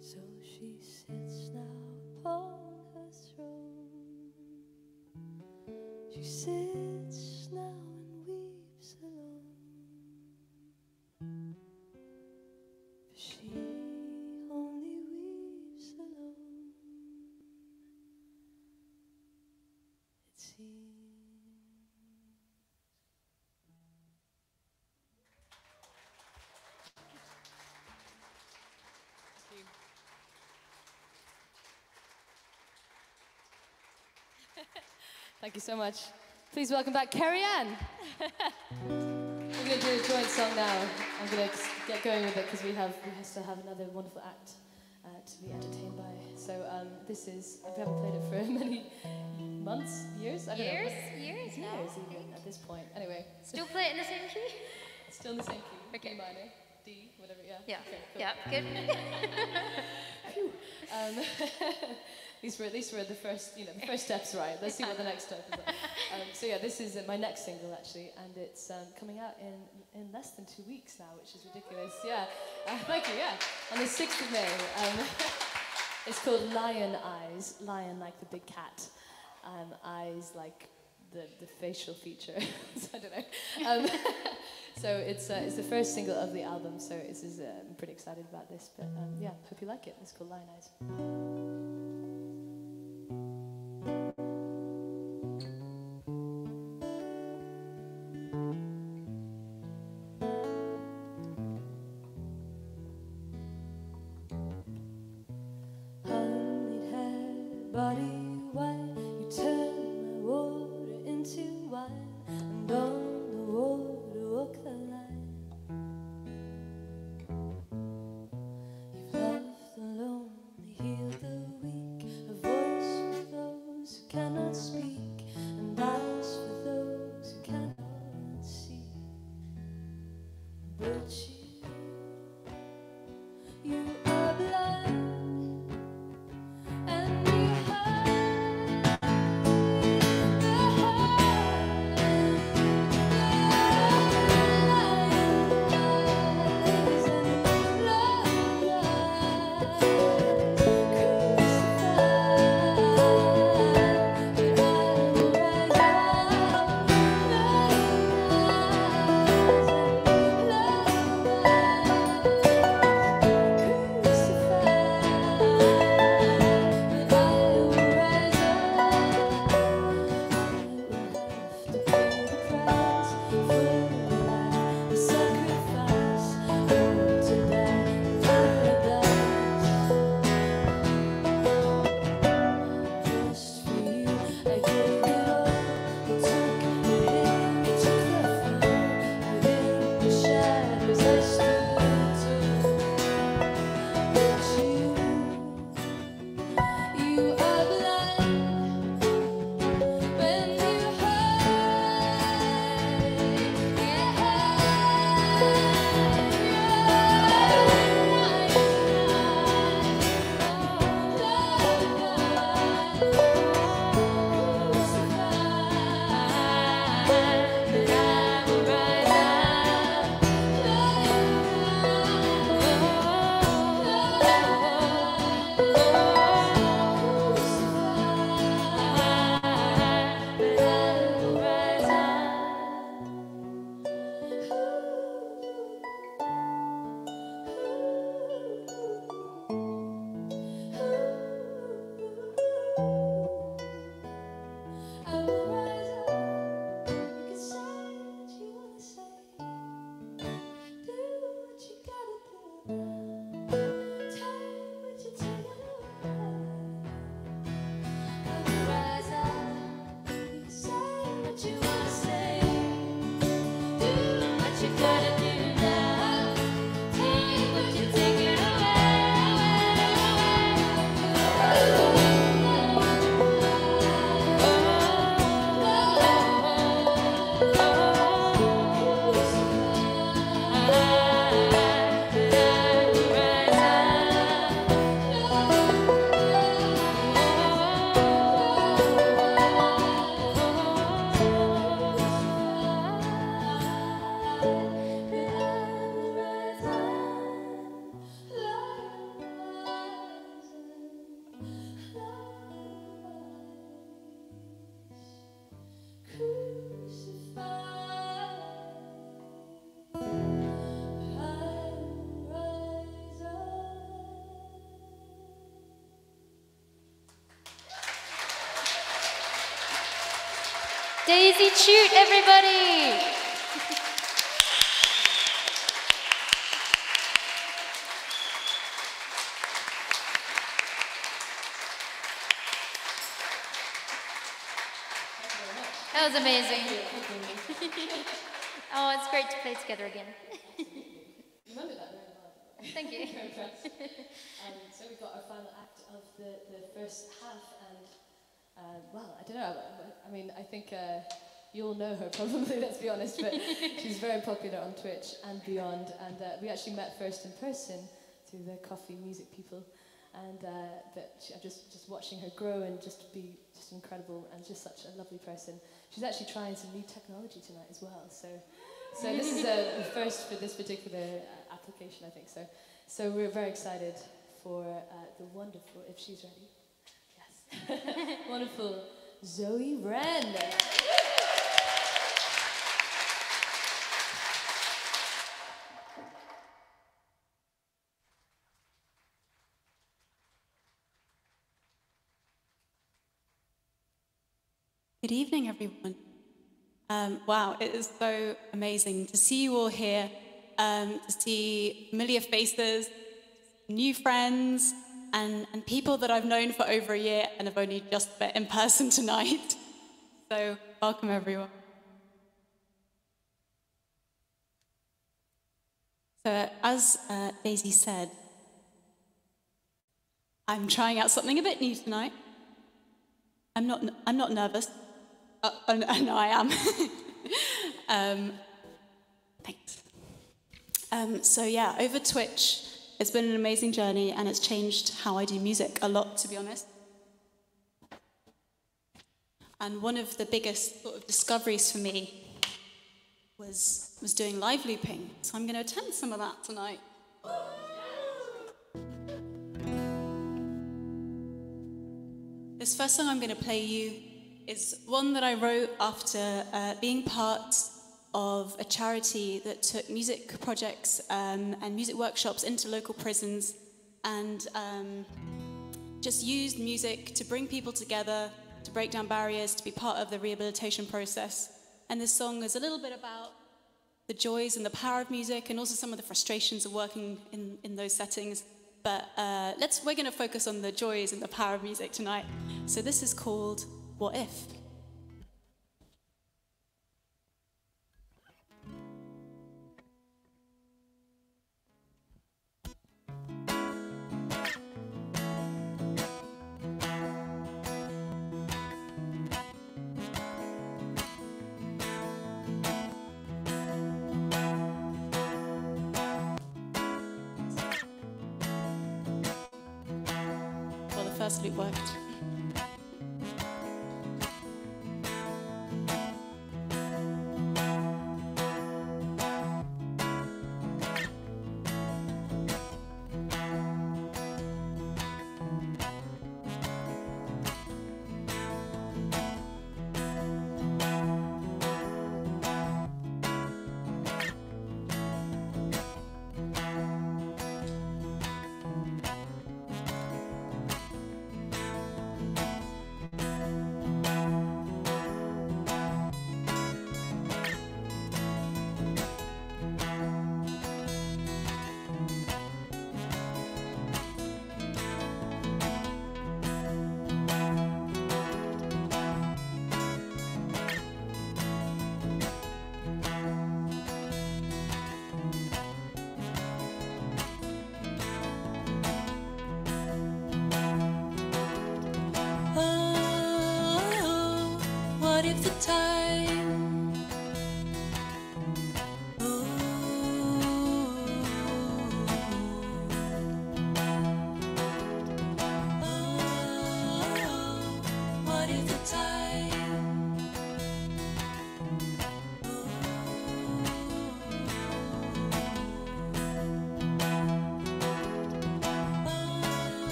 So she sits now upon her throne. She sits now and weeps alone. For she only weeps alone, it seems. Thank you so much. Please welcome back Cerian. We're going to do a joint song now. I'm going to get going with it because we still have another wonderful act to be entertained by. So this is, we haven't played it for many months, years? I don't know. Years now. Years even at this point. Anyway. Still play it in the same key? Still in the same key. Okay. D minor, D, whatever, yeah. Yeah. Okay, cool. Yeah, good. These were the first, the first steps, right? Let's see what the next step is. So yeah, this is my next single actually, and it's coming out in less than 2 weeks now, which is ridiculous. Yeah, thank you. Yeah, on the 6th of May. It's called Lion Eyes. Lion like the big cat, eyes like the facial feature. So I don't know. So it's the first single of the album. So I'm pretty excited about this. But yeah, hope you like it. It's called Lion Eyes. Body white, you turn my water into wine, and on the water walk the line. You've loved the lonely, healed the weak, a voice for those who cannot speak, and eyes for those who cannot see. But you are blind. Daisy Chute, everybody! That was amazing. Oh, it's great to play together again. Remember that very well. Thank you. So we've got our final act of the first half, and well, I don't know. I mean, I think you'll know her probably. Let's be honest, but she's very popular on Twitch and beyond. And we actually met first in person through the coffee music people, and I'm just watching her grow and just be just incredible and just such a lovely person. She's actually trying some new technology tonight as well. So this is the first for this particular application, I think. So we're very excited for the wonderful, if she's ready, yes, wonderful Zoë Wren. Good evening, everyone. Wow, it is so amazing to see you all here, to see familiar faces, new friends, and people that I've known for over a year and have only just met in person tonight. So welcome, everyone. So as Daisy said, I'm trying out something a bit new tonight. I'm not nervous. No, I am. Thanks. So yeah, over Twitch, it's been an amazing journey, and it's changed how I do music a lot, to be honest. And one of the biggest sort of discoveries for me was doing live looping. So I'm going to attempt some of that tonight. This first song I'm going to play you is one that I wrote after being part of a charity that took music projects and music workshops into local prisons and just used music to bring people together, to break down barriers, to be part of the rehabilitation process. And this song is a little bit about the joys and the power of music and also some of the frustrations of working in those settings. But we're going to focus on the joys and the power of music tonight. So this is called What If? Well, the first loop worked.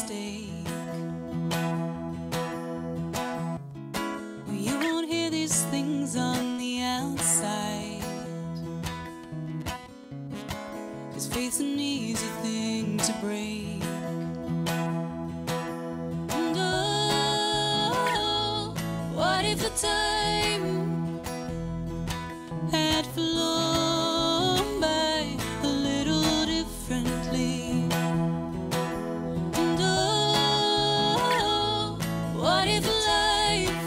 mistake. You won't hear these things on the outside, 'cause faith's an easy thing to break. And oh, what if the time had flown by a little differently? And oh, what if life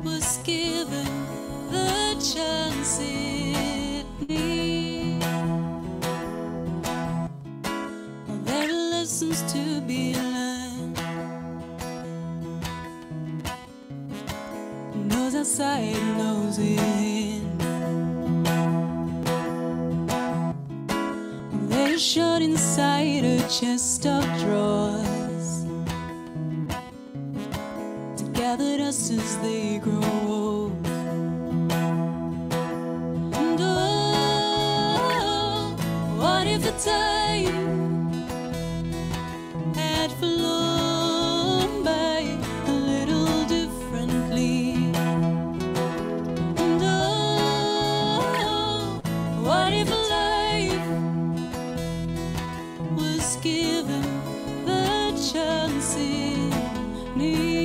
was given the chance it needs? Well, there are lessons to be learned. Knows outside, knows in. They're shut inside a chest of drawers to gather dust as they grow old. And oh, what if the time had flown by a little differently? And oh, what if life was given the chance it needs?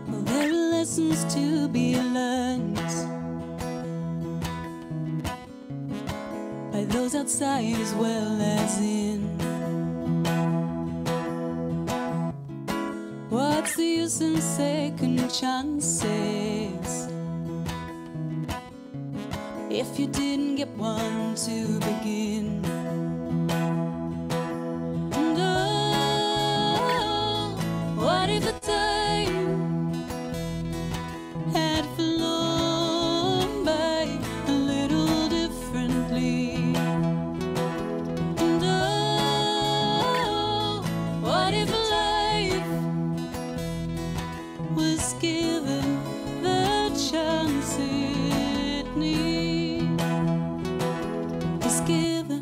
Well, there are lessons to be learned by those outside as well as in. What's the use in second chances if you didn't get one to begin? And oh, what if the time had flown by a little differently? And oh, what if life was given the chance it needs? Was given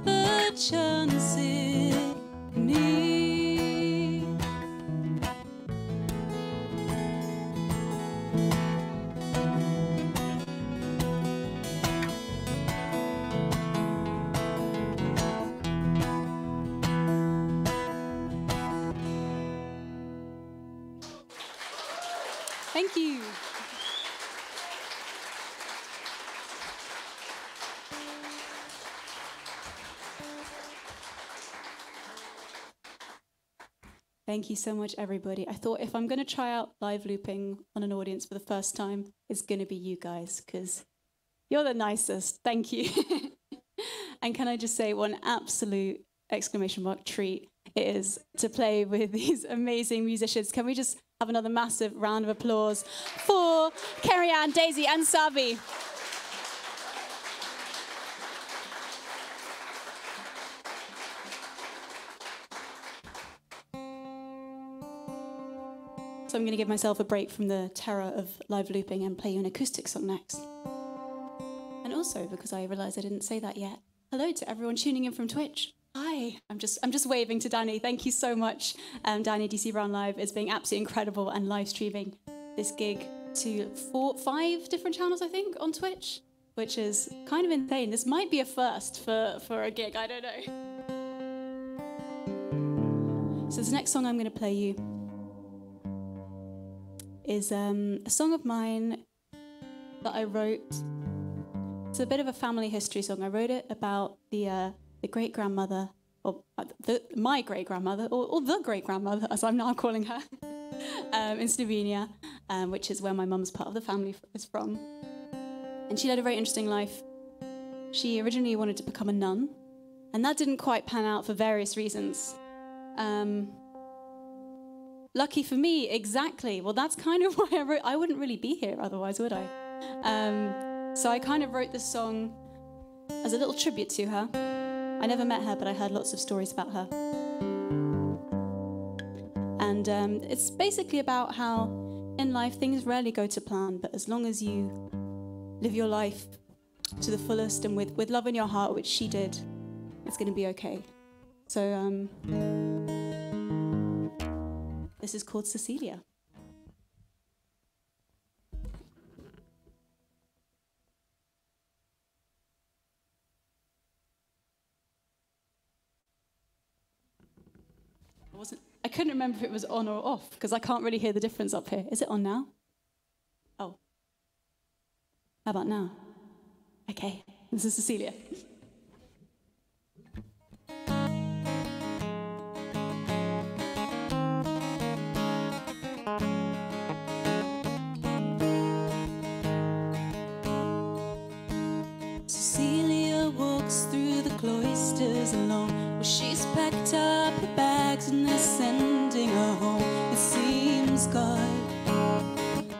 the chance it needs. Thank you. Thank you so much, everybody. I thought if I'm going to try out live looping on an audience for the first time, it's going to be you guys, because you're the nicest. Thank you. And can I just say one absolute exclamation mark treat it is to play with these amazing musicians. Can we just have another massive round of applause for Cerian, Daisy, and Saby? So I'm going to give myself a break from the terror of live looping and play you an acoustic song next. And also, because I realised I didn't say that yet, hello to everyone tuning in from Twitch. Hi, I'm just waving to Danny. Thank you so much, Danny, DC Brown Live is being absolutely incredible and live streaming this gig to 5 different channels, I think, on Twitch, which is kind of insane. This might be a first for a gig, I don't know. So this next song I'm going to play you is a song of mine that I wrote. It's a bit of a family history song. I wrote it about the great-grandmother, or my great-grandmother, or the great-grandmother, as I'm now calling her, in Slovenia, which is where my mum's part of the family is from. And she led a very interesting life. She originally wanted to become a nun, and that didn't quite pan out for various reasons. Lucky for me, exactly. Well, that's kind of why I wrote. I wouldn't really be here otherwise, would I? So I kind of wrote this song as a little tribute to her. I never met her, but I heard lots of stories about her. And it's basically about how in life things rarely go to plan, but as long as you live your life to the fullest and with love in your heart, which she did, it's going to be okay. So this is called Cecilia. I couldn't remember if it was on or off because I can't really hear the difference up here. Is it on now? Oh. How about now? Okay, this is Cecilia. Cecilia walks through the cloisters alone, where she's packed up her bags and they're sending her home. It seems God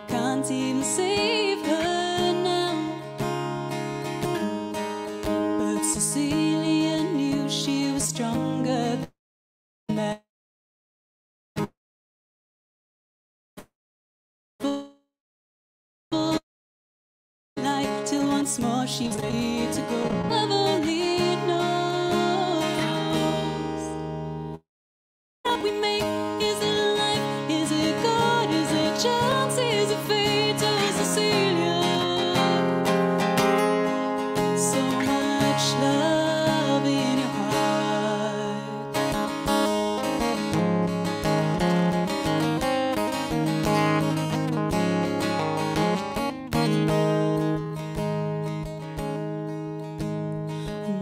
can't even save her now, but Cecilia knew she was stronger than that. Like till once more she's ready to go. Love only knows what we make. Is it life? Is it God? Is it chance? Is it fate? Oh, Cecilia, so much love in your heart.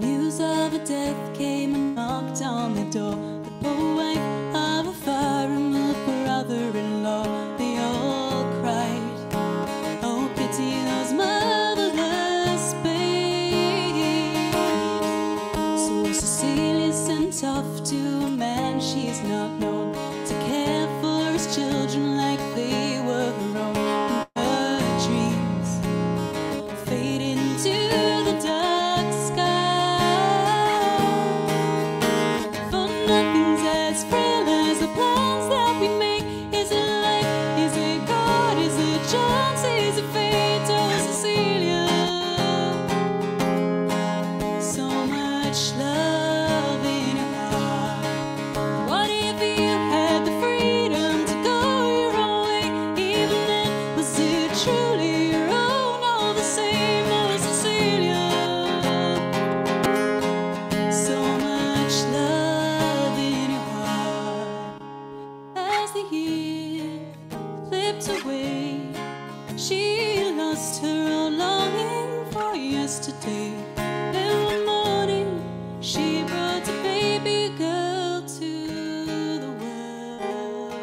News of a death came and knocked on the door. The poor wife of a fireman, brother-in-law, they all cried. Oh, pity those motherless babes. So Cecilia sent off to a man she's not known to care for his children like they were her own. Her dreams fade into the dark sky, for nothing's as frail as the plans that we make. Is it life? Is it God? Is it chance? Is it fate? Oh, Cecilia, so much love in your heart. What if you had the freedom to go your own way? Even then, was it truly your own? All the same, oh, Cecilia, so much love in your heart. As the year slipped away, she lost her old longing for yesterday. Then one morning, she brought a baby girl to the world.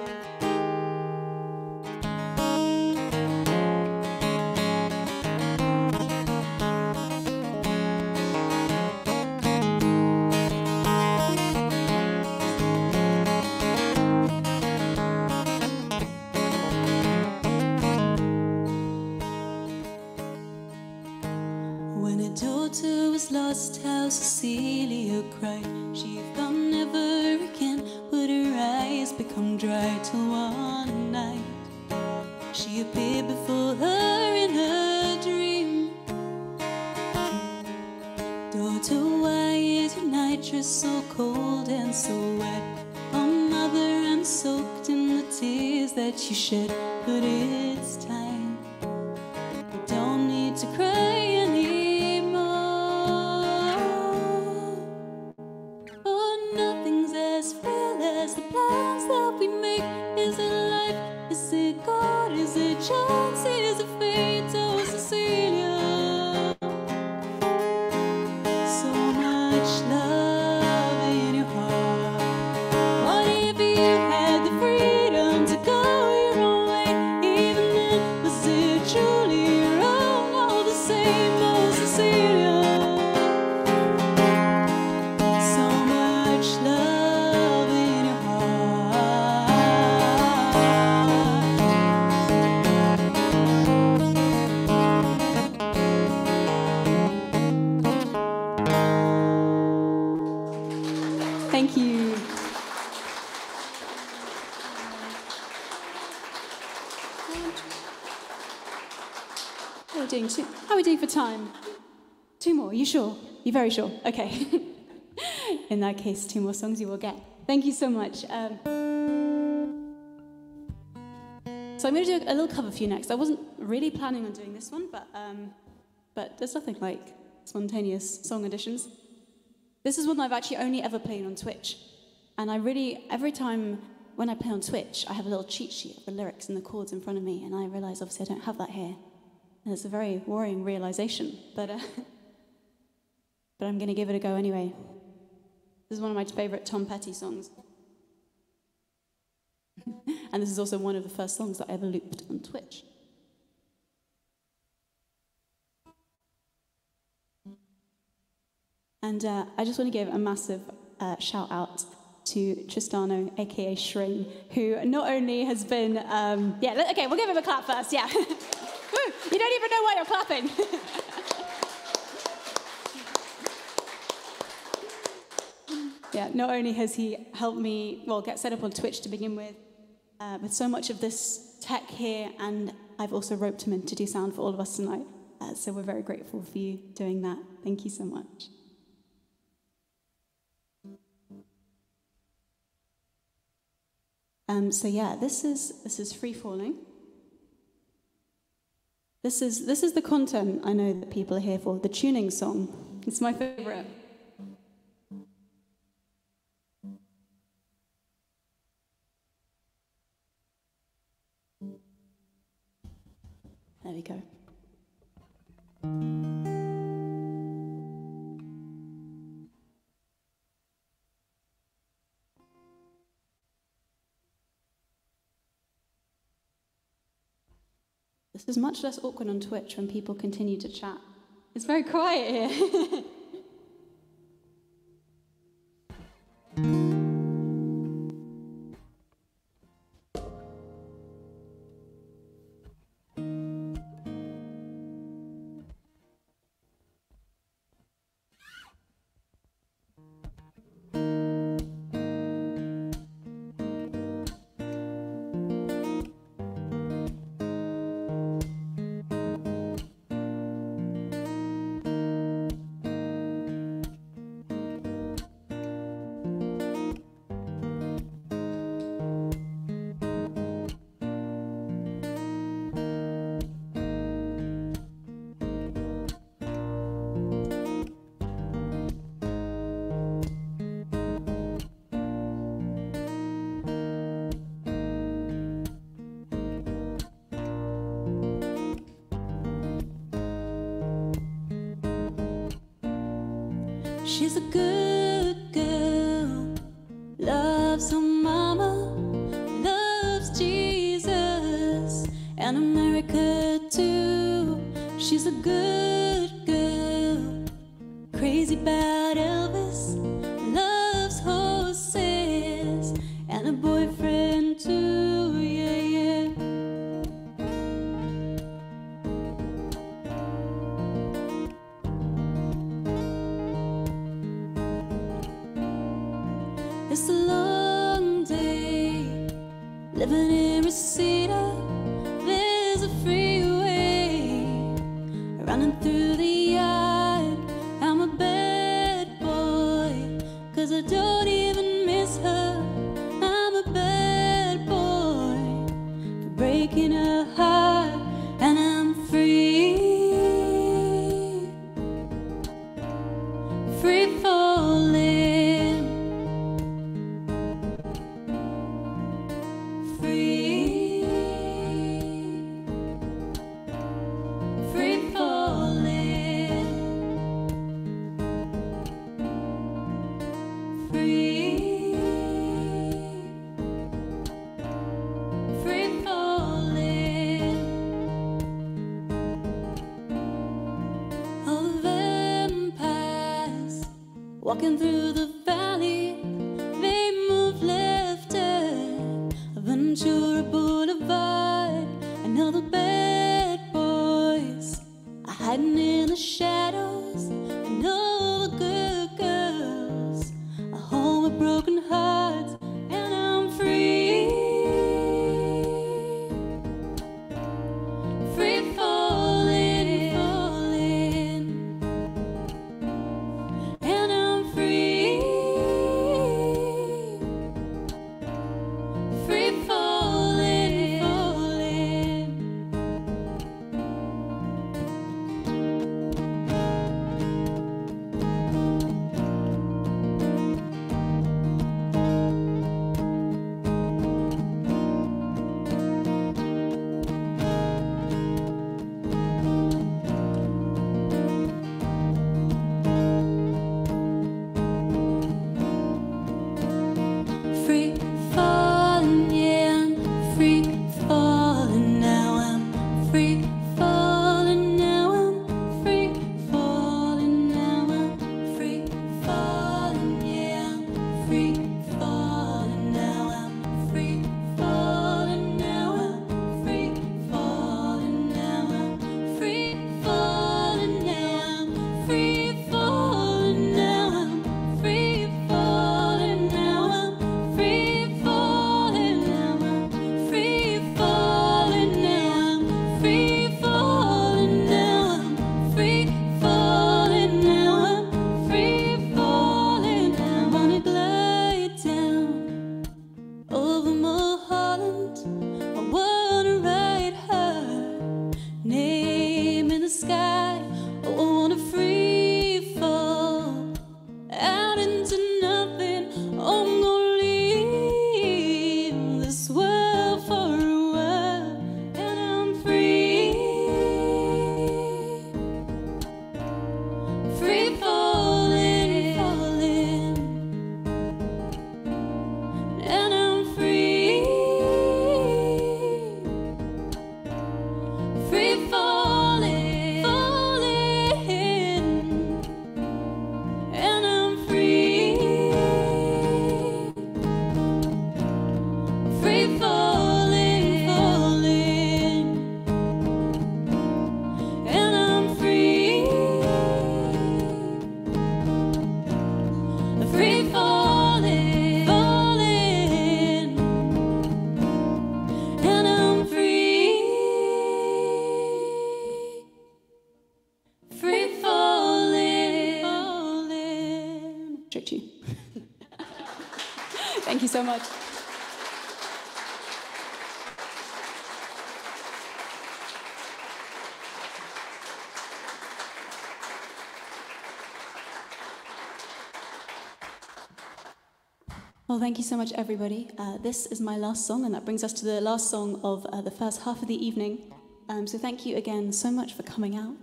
When her daughter was lost, how Cecilia cried. She thought never again would her eyes become dry, till one night she appeared before her in her dream. Daughter, why is your night dress so cold and so wet? Oh, mother, I'm soaked in the tears that you shed. But it's time, you don't need to cry anymore. Oh, nothing's as real as the plans that we make. Is it life? Is it God? Is it chance? Is it fate? Oh, Cecilia, so much love in your heart. What if you had the freedom to go your own way? Even then, was it truly your own? All the same, oh, Cecilia, so much love in your How are we doing for time? 2 more, you sure? You very sure? Okay. In that case, 2 more songs you will get. Thank you so much. So I'm going to do a little cover for you next. I wasn't really planning on doing this one, but there's nothing like spontaneous song additions. This is one I've actually only ever played on Twitch. And every time when I play on Twitch, I have a little cheat sheet of the lyrics and the chords in front of me, and I realise obviously I don't have that here. And it's a very worrying realisation, but I'm going to give it a go anyway. This is one of my favourite Tom Petty songs. And this is also one of the first songs that I ever looped on Twitch. And I just want to give a massive shout out to Tristano, aka Shring, who not only has been, okay, we'll give him a clap first, yeah. Woo, you don't even know why you're clapping. Yeah, not only has he helped me, get set up on Twitch to begin with so much of this tech here, and I've also roped him in to do sound for all of us tonight. So we're very grateful for you doing that. Thank you so much. This is Free Falling. This is the content I know that people are here for, the tuning song. It's my favourite. There we go. This is much less awkward on Twitch when people continue to chat. It's very quiet here. She's a good girl, loves her mama, loves Jesus, and America too. She's a good girl, crazy about Elvis, loves horses, and a boyfriend too, yeah, yeah. It's a long day, living in Reseda. There's a freeway running through the yard. I'm a bad boy, 'cause I don't even miss her. I'm a bad boy for breaking her heart, and I'm free, free falling. Walking through the valley, they move left at Ventura Boulevard. I know the bad boys are hiding in the shadows. I know the good girls are home with broken hearts, and I'm free, so much. Well, thank you so much, everybody. This is my last song, and that brings us to the last song of the first half of the evening. So thank you again so much for coming out.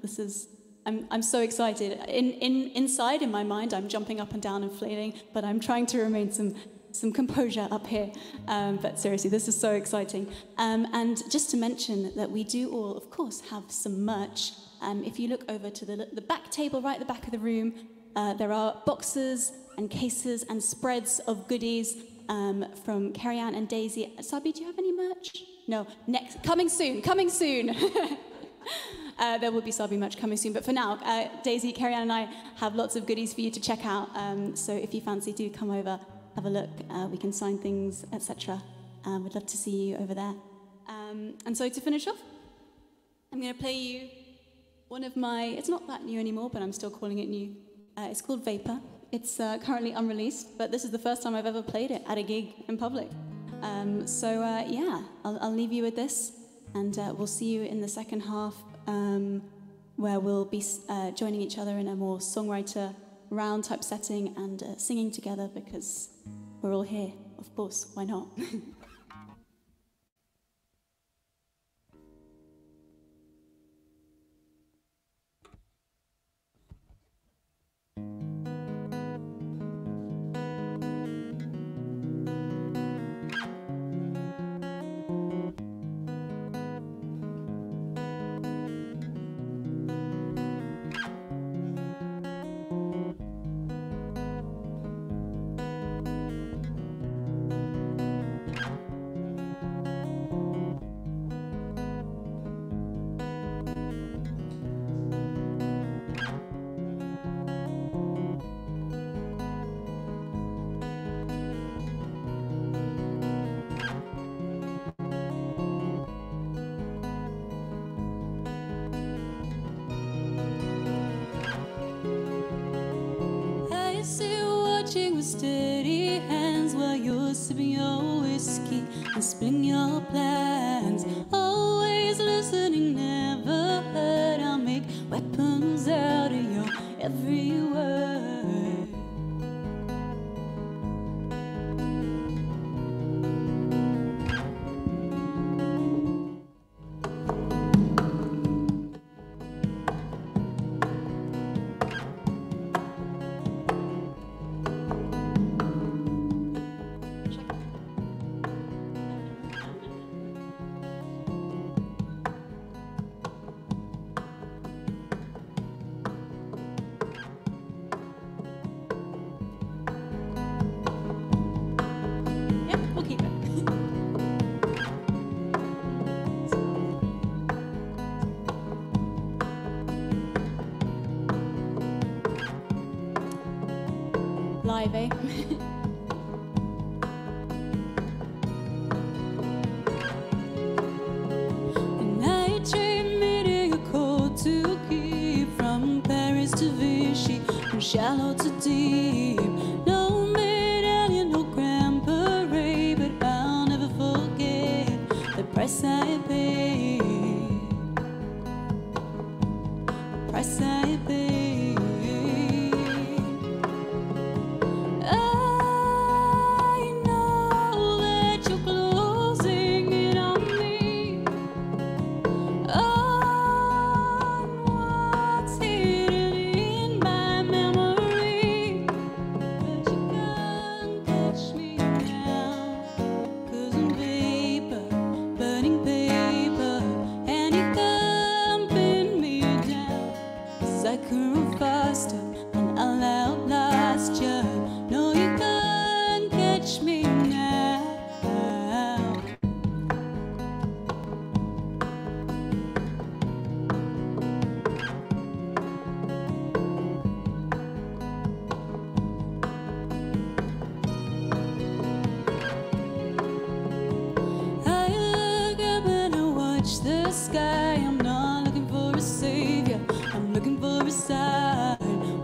I'm so excited. Inside, in my mind, I'm jumping up and down and flailing, but I'm trying to remain some composure up here. But seriously, this is so exciting. And just to mention that we do all, of course, have some merch. If you look over to the back table, right at the back of the room, there are boxes and cases and spreads of goodies from Cerian and Daisy. Saby, do you have any merch? No, coming soon. There will be Saby merch coming soon, but for now, Daisy, Cerian and I have lots of goodies for you to check out. So if you fancy, do come over, have a look. We can sign things, etc. We'd love to see you over there. And so to finish off, I'm going to play you one of my, it's not that new anymore, but I'm still calling it new. It's called Vapor. It's currently unreleased, but this is the first time I've ever played it at a gig in public. Yeah, I'll leave you with this, and we'll see you in the second half, where we'll be joining each other in a more songwriter round type setting and singing together, because we're all here, of course, why not? Steady hands while you're sipping your whiskey and spinning your plans. Always listening, never heard. I'll make weapons out of your every word. Live, eh? Night train meeting a code to keep from Paris to Vichy, from shallow to deep. No medallion, no grand parade, but I'll never forget the price I paid. The price I paid.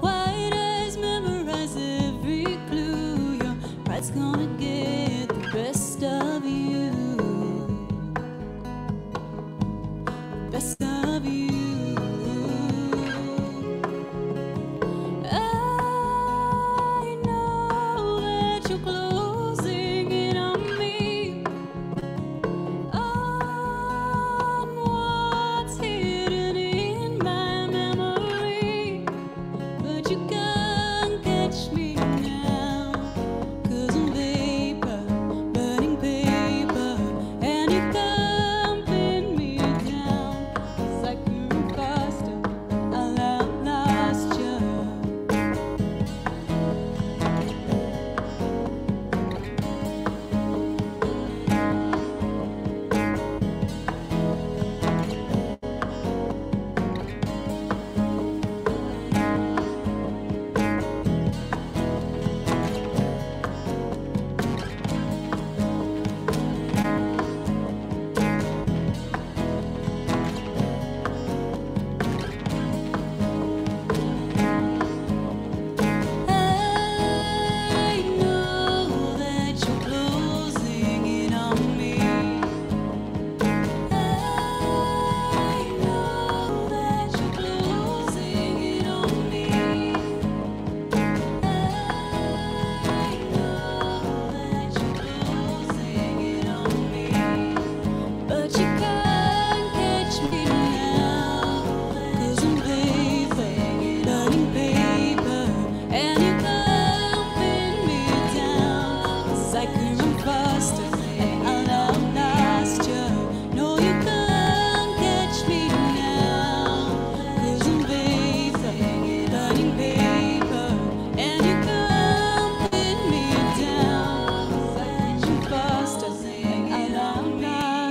White eyes memorize every clue. Your pride's gonna get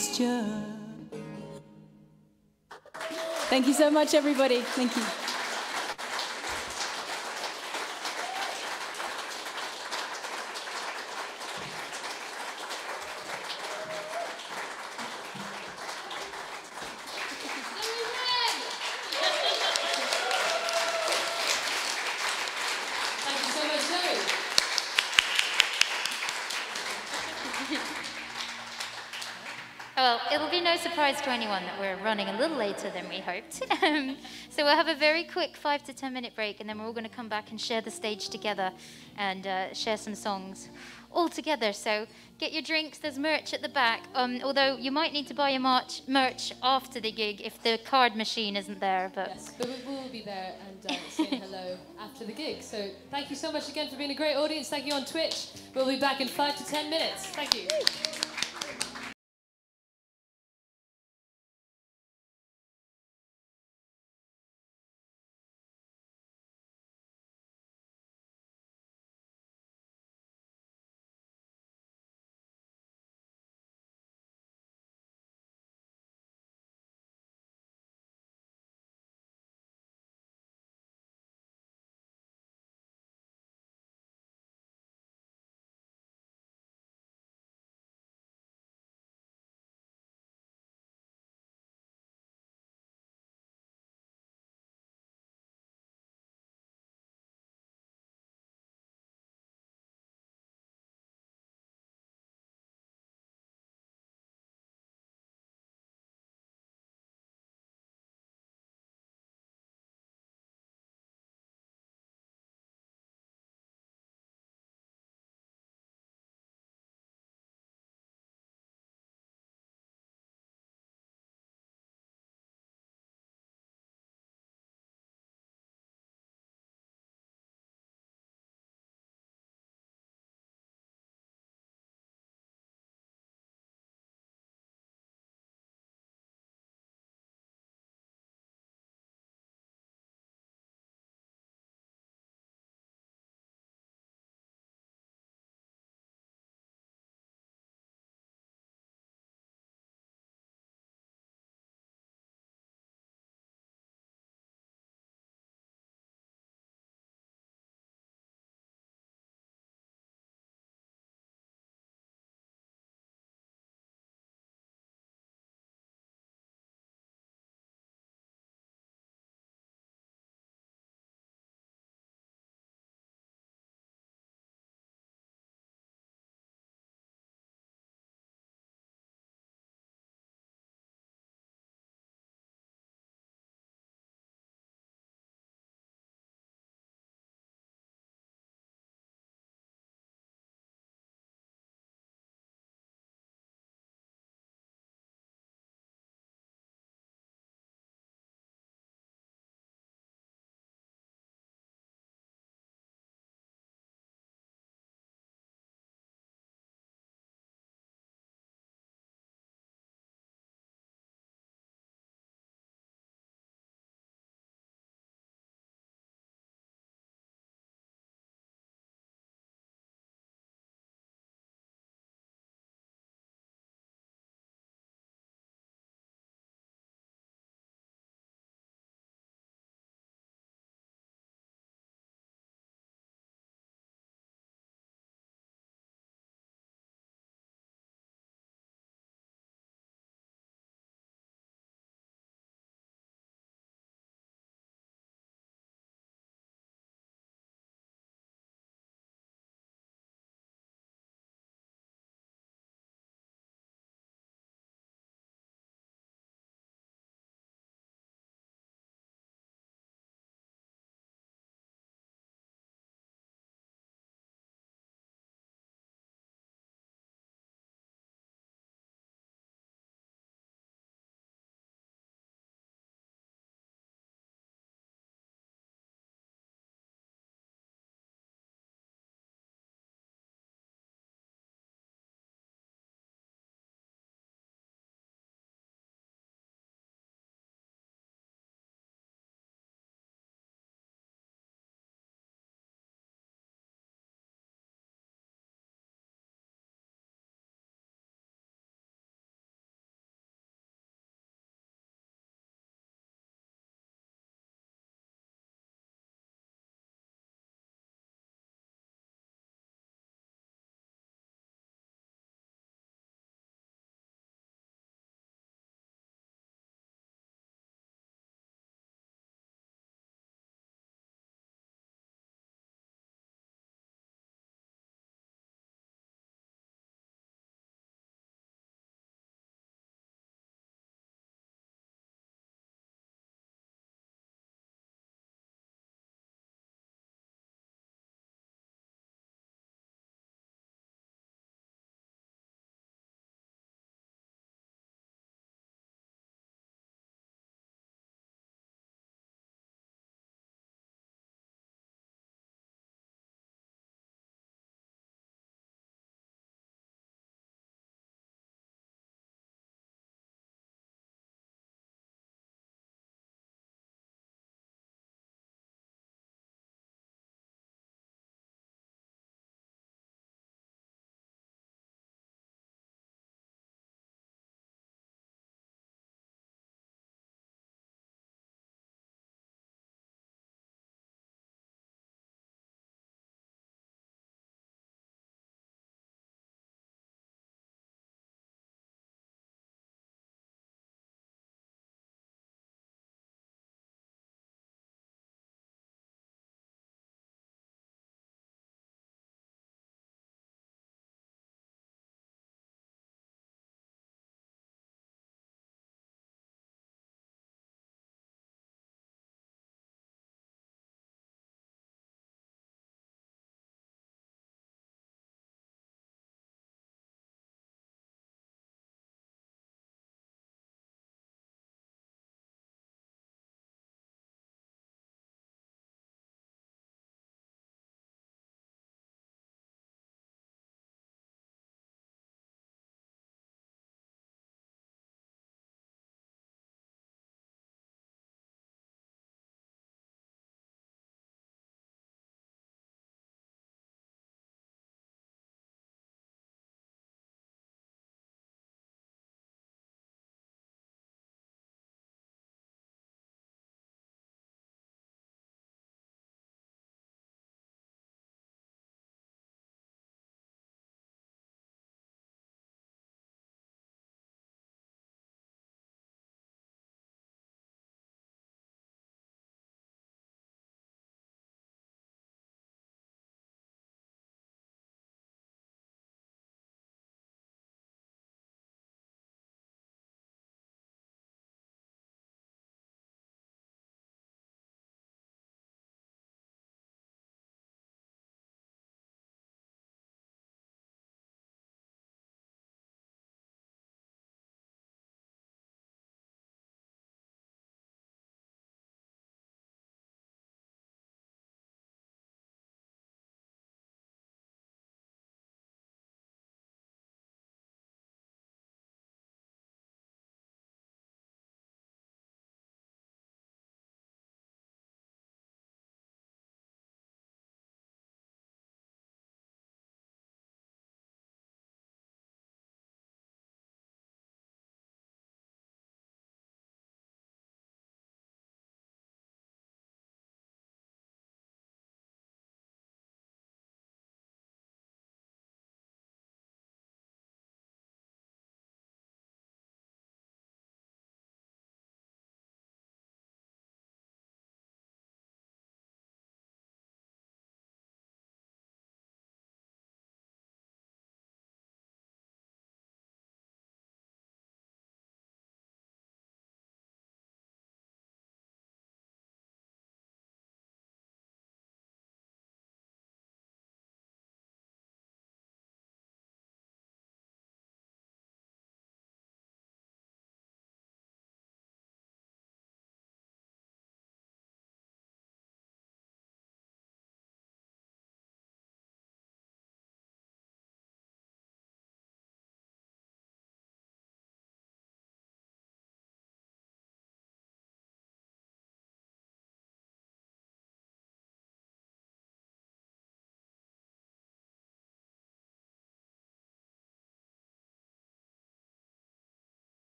pasture. Thank you so much, everybody. Thank you. Thank you so much, Zoe. Well, it'll be no surprise to anyone that we're running a little later than we hoped. So we'll have a very quick 5 to 10 minute break, and then we're all going to come back and share the stage together and share some songs all together. So get your drinks. There's merch at the back. Although you might need to buy your merch after the gig if the card machine isn't there. But Yes, but we will be there and saying hello after the gig. So thank you so much again for being a great audience. Thank you on Twitch. We'll be back in 5 to 10 minutes. Thank you.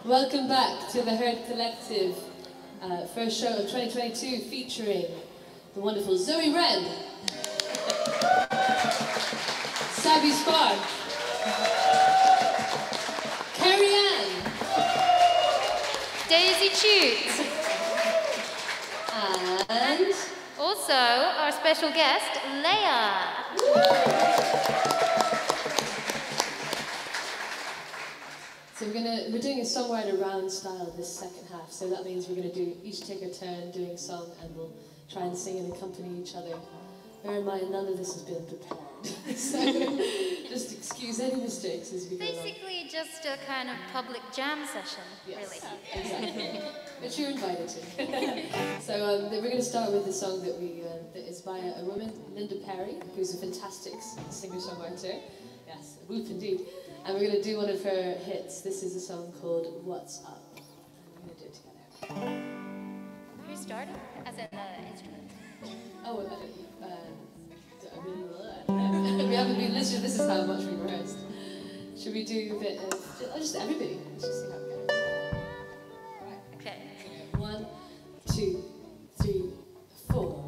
Welcome back to the Herd Collective, first show of 2022 featuring the wonderful Zoë Wren, Saby Spark, Cerian, Daisy Chute. and Also, our special guest, Leia. So we're doing a songwriter round style this second half. So that means we're gonna each take a turn doing a song, and we'll try and sing and accompany each other. Bear in mind, none of this has been prepared. So just excuse any mistakes as we go along. Basically, just a kind of public jam session, really. Exactly. Which you're invited to. So we're going to start with a song that that is by a woman, Linda Perry, who's a fantastic singer-songwriter. Yes, a whoop indeed. And we're going to do one of her hits. This is a song called What's Up. And we're going to do it together. Who's starting? As an instrument? Oh, we haven't been listening. This is how much we rehearsed. Should we do a bit of just everybody? Let's just see how it goes. Right. Okay. 1, 2, 3, 4.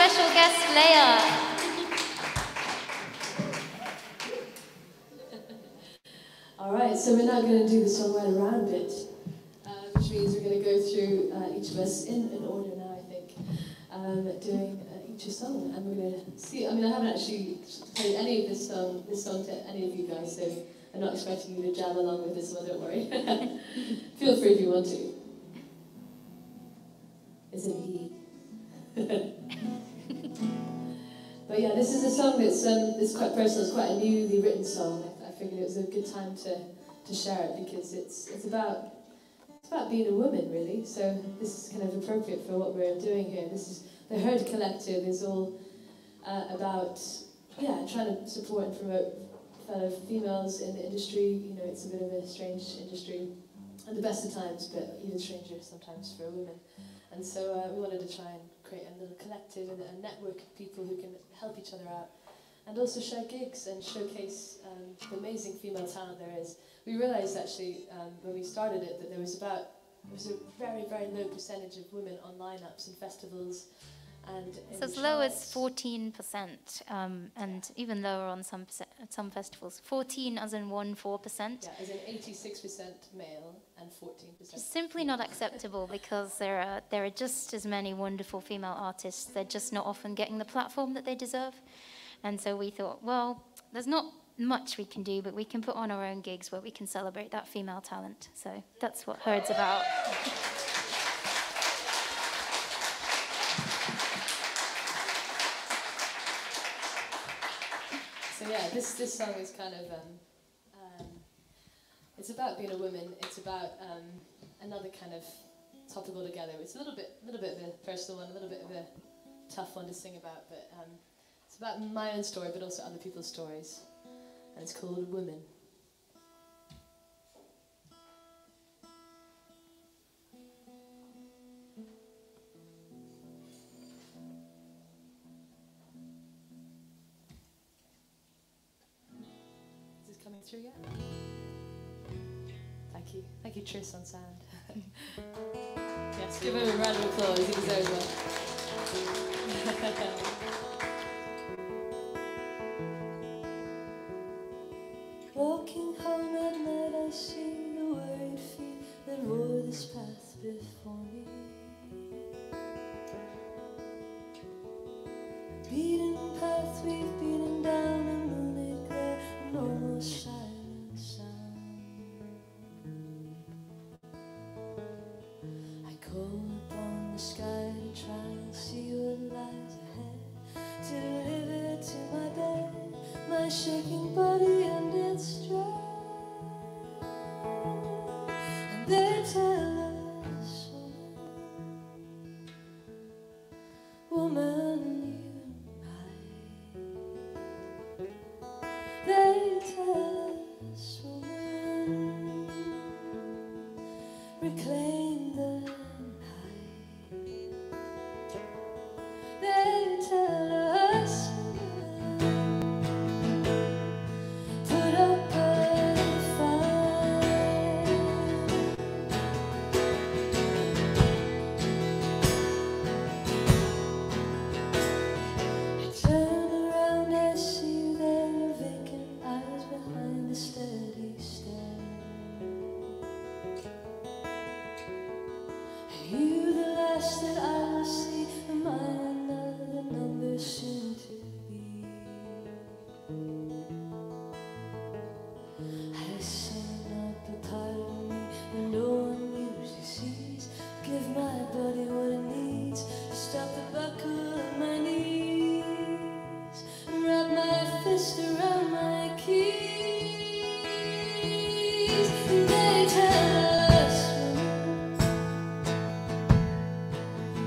special guest, Leia. All right, so we're now going to do the song right around bit, which means we're going to go through each of us in order now, I think, doing each a song. And we're going to see, I mean, I haven't actually played any of this song to any of you guys, so I'm not expecting you to jam along with this one, don't worry. Feel free if you want to. It's an E. But yeah, this is a song that's quite personal. It's quite a newly written song. I figured it was a good time to share it because it's about being a woman, really. So this is kind of appropriate for what we're doing here. This is the Herd Collective is all about trying to support and promote fellow females in the industry. You know, it's a bit of a strange industry, at the best of times, but even stranger sometimes for a woman. And so we wanted to try and create a little collective and a network of people who can help each other out and also share gigs and showcase the amazing female talent there is. We realised actually when we started it that there was a very, very low percentage of women on lineups and festivals. And so as low as 14%, and even lower on some festivals. 14 as in 4%. Yeah, as in 86% male and 14%. It's simply not acceptable because there are just as many wonderful female artists. They're just not often getting the platform that they deserve. And so we thought, well, there's not much we can do, but we can put on our own gigs where we can celebrate that female talent. So that's what Herd's about. So yeah, this song is kind of it's about being a woman. It's about another kind of topic altogether. It's a little bit of a personal one, a little bit of a tough one to sing about, but it's about my own story, but also other people's stories, and it's called Women. Coming through yet? Thank you, Tris on sound. Yes, give him a round of applause. He deserves one. Walking home at night, I see the worried feet that wore this path before me. Beaten path we've beaten down in moonlit glare, and almost silent sound. I call upon the sky to try and see what lies ahead, to deliver to my bed my shaking body and its strength. And they tell us, woman, they tell us, woman, reclaim the night. They tell us, woman, put up a fight. I turn around, I see you there, your vacant eyes behind the steady stare. Are you the last that I will see? Am I another number soon to be? I sign up a part of me that no one usually sees. Give my body what it needs to stop the buckle of my knees and wrap my fist around my keys. And they tell us,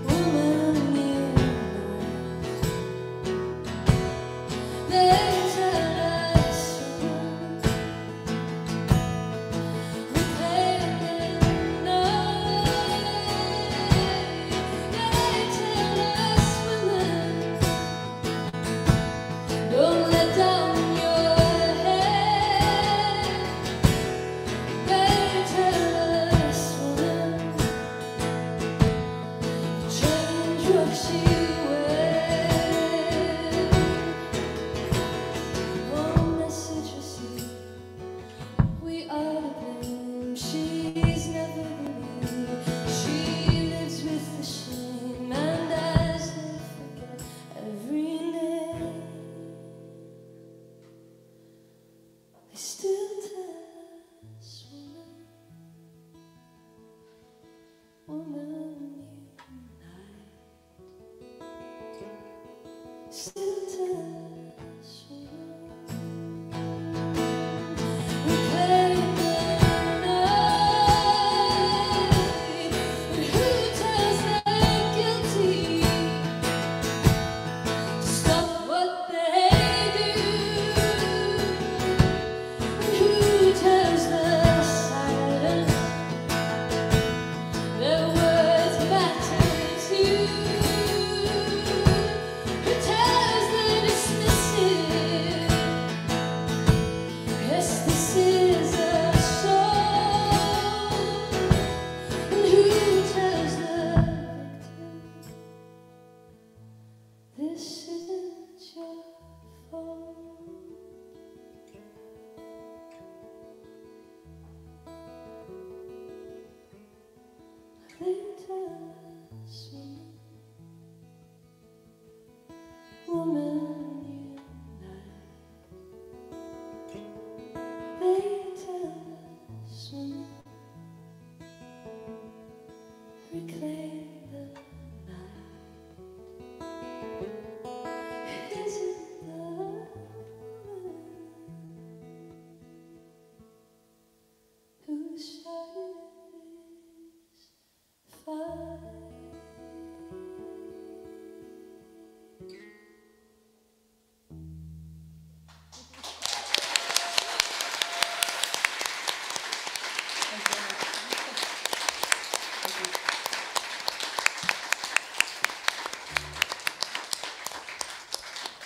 woman, you must. They tell us, reclaim the night. They tell us, women, don't let down your head.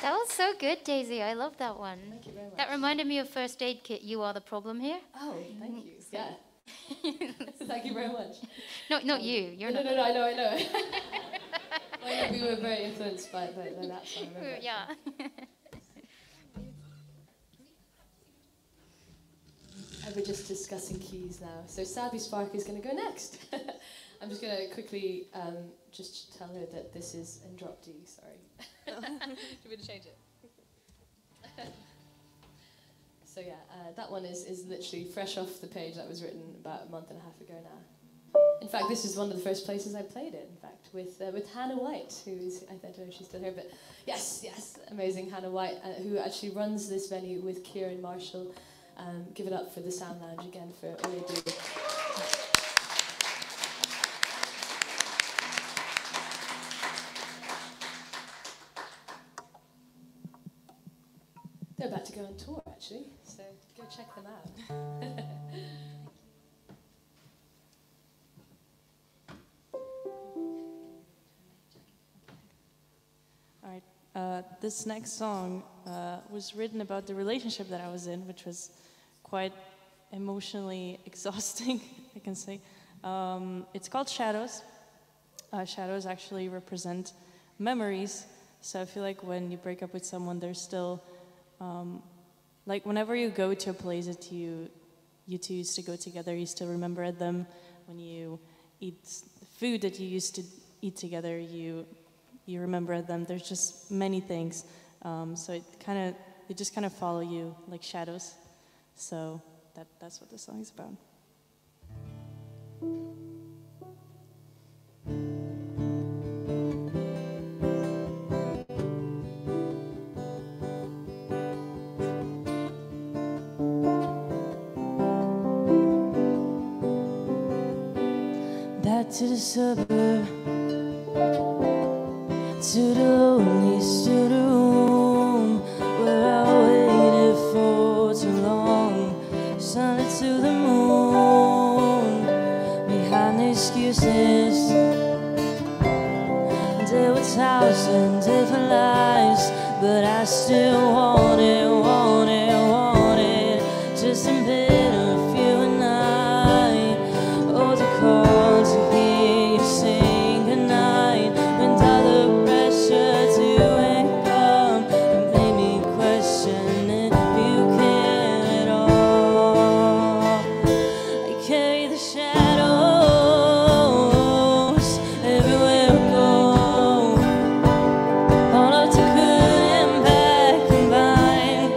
That was so good, Daisy. I love that one. Thank you very much. That reminded me of First Aid Kit, You Are the Problem Here. Oh, thank you. Yeah. Thank you very much. No, not you. You're no, not. no, I know. Well, we were very influenced by that song. I remember. Yeah. And we're just discussing keys now. So Saby Spark is going to go next. I'm just going to quickly just tell her that this is in drop D, sorry. Do you want me to change it? So yeah, that one is literally fresh off the page. That was written about a month and a half ago now. In fact, this is one of the first places I played it, in fact, with Hannah White, who is, I don't know if she's still here, but yes, amazing Hannah White, who actually runs this venue with Kieran Marshall. Give it up for the Sound Lounge again for all they do. They're about to go on tour, actually, so go check them out. All right. This next song was written about the relationship that I was in, which was quite emotionally exhausting, I can say. It's called Shadows. Shadows actually represent memories. So I feel like when you break up with someone, there's still, like whenever you go to a place that you two used to go together, you still remember them. When you eat food that you used to eat together, you remember them. There's just many things. So it just kind of follow you like shadows. So that's what the song is about. Back to the suburb, to the lonely studio room where I waited for too long. Sunlit to the moon, behind the excuses. There were 1,000 different lies, but I still wanted just in bed of you and I. Oh, the call to hear you sing goodnight, and all the pressure to come and made me question if you care at all. I carry the shadows everywhere I go. All of the good and bad combined.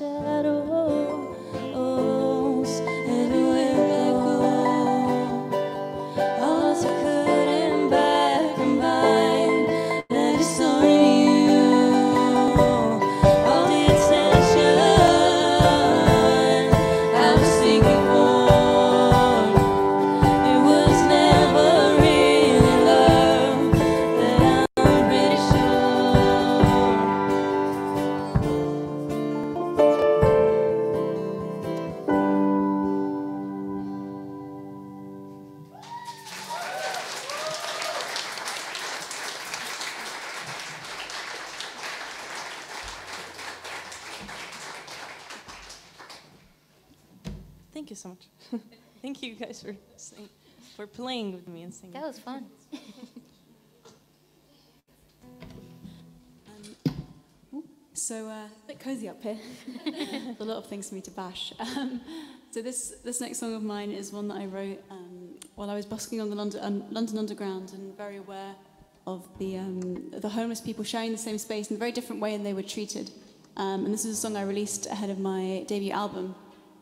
shadows everywhere I go. All I couldn't back from mine, that is only you. All the attention I was seeking for, it was never really love, that I'm pretty sure. Thank you so much. Thank you guys for playing with me and singing. That was fun. So a bit cozy up here. A lot of things for me to bash. So this next song of mine is one that I wrote while I was busking on the London Underground and very aware of the homeless people sharing the same space in a very different way than they were treated. And this is a song I released ahead of my debut album,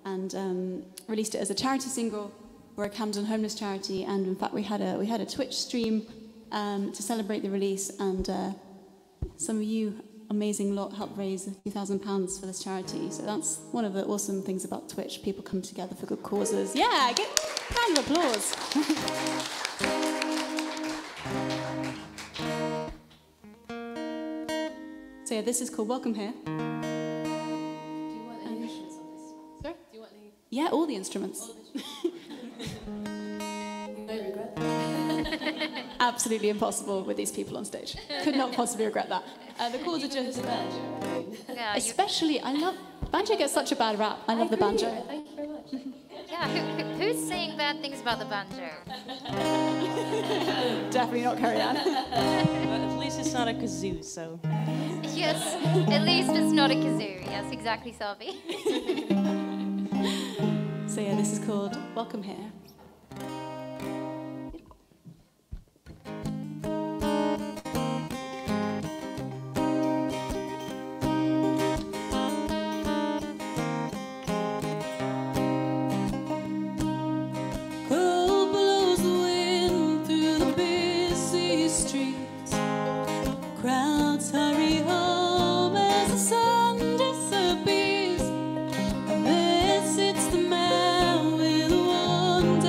and released it as a charity single for a Camden homeless charity. And in fact, we had a Twitch stream to celebrate the release, and some of you amazing lot helped raise £2,000 for this charity. So that's one of the awesome things about Twitch. People come together for good causes. Yeah, get a round of applause. So yeah, this is called Welcome Here. Do you want any instruments on this? Sorry? Do you want any? Yeah, all the instruments. You may regret that. Absolutely impossible with these people on stage. Could not possibly regret that. The chords are just... Yeah, Especially, I love... Banjo gets such a bad rap. I love the banjo. Thank you very much. who's saying bad things about the banjo? Definitely not Cerian. At least it's not a kazoo, so. Yes, at least it's not a kazoo. Yes, exactly, Saby. So yeah, this is called Welcome Here. Cold blows the wind through the busy streets. Crowds hurry home as the sun disappears. And there sits the man with a wand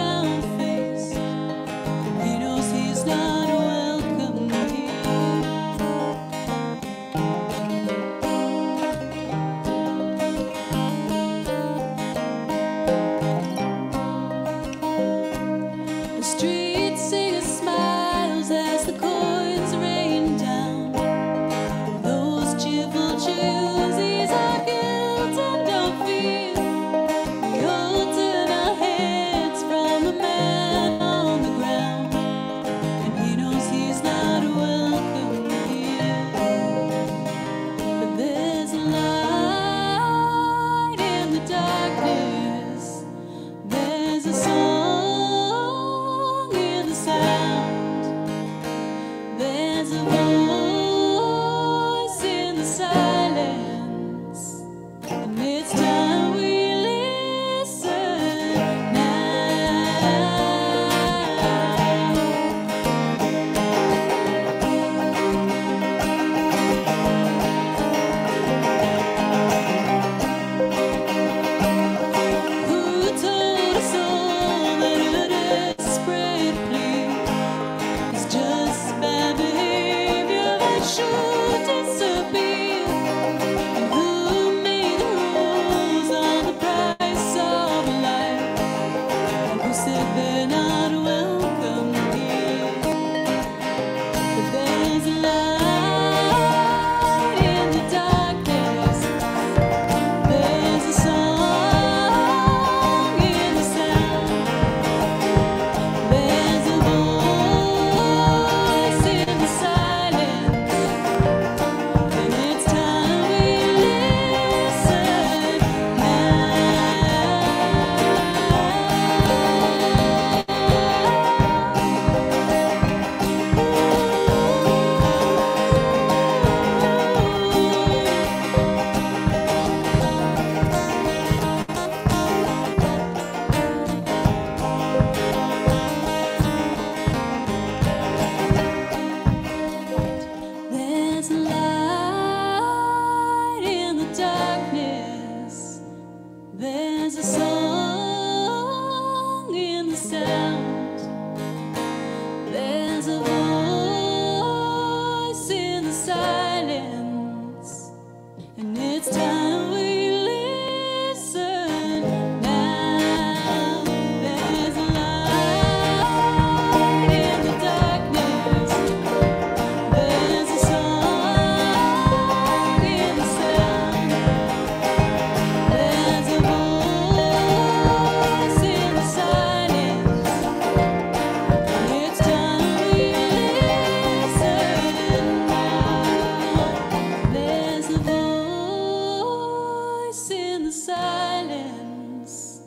the silence,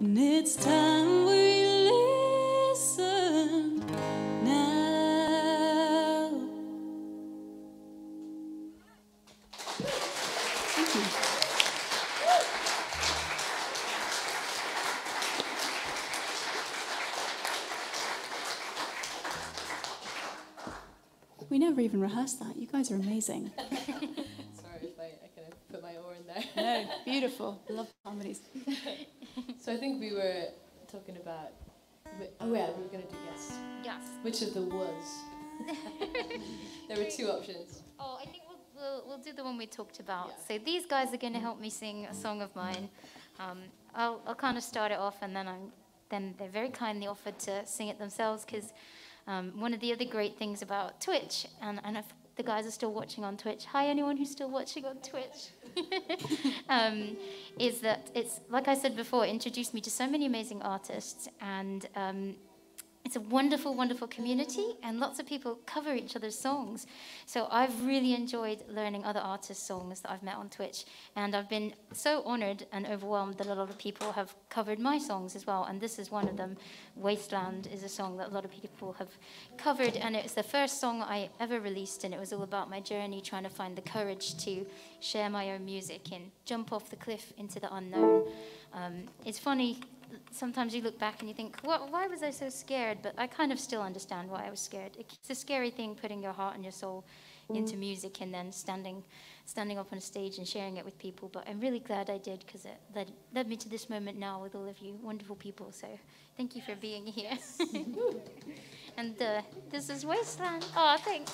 and it's time we listen now. Thank you. We never even rehearsed that. You guys are amazing. Sorry if I kind of put my oar in there. No, beautiful. Love harmonies. So I think we were talking about. Oh yeah, we were going to do yes. Yes. Which of the was? There were two options. Oh, I think we'll do the one we talked about. Yeah. So these guys are going to help me sing a song of mine. I'll kind of start it off, and then they're very kindly offered to sing it themselves, because one of the other great things about Twitch, and if the guys are still watching on Twitch, hi anyone who's still watching on Twitch, is that it's, like I said before, it introduced me to so many amazing artists, and it's a wonderful, wonderful community, and lots of people cover each other's songs. So I've really enjoyed learning other artists' songs that I've met on Twitch, and I've been so honored and overwhelmed that a lot of people have covered my songs as well, and this is one of them. Wasteland is a song that a lot of people have covered, and it's the first song I ever released, and it was all about my journey trying to find the courage to share my own music and jump off the cliff into the unknown. It's funny, sometimes you look back and you think, well, why was I so scared? But I kind of still understand why I was scared. It's a scary thing, putting your heart and your soul into music and then standing up on a stage and sharing it with people. But I'm really glad I did, because it led me to this moment now with all of you wonderful people. So thank you for being here. And this is Wasteland. Oh, thanks.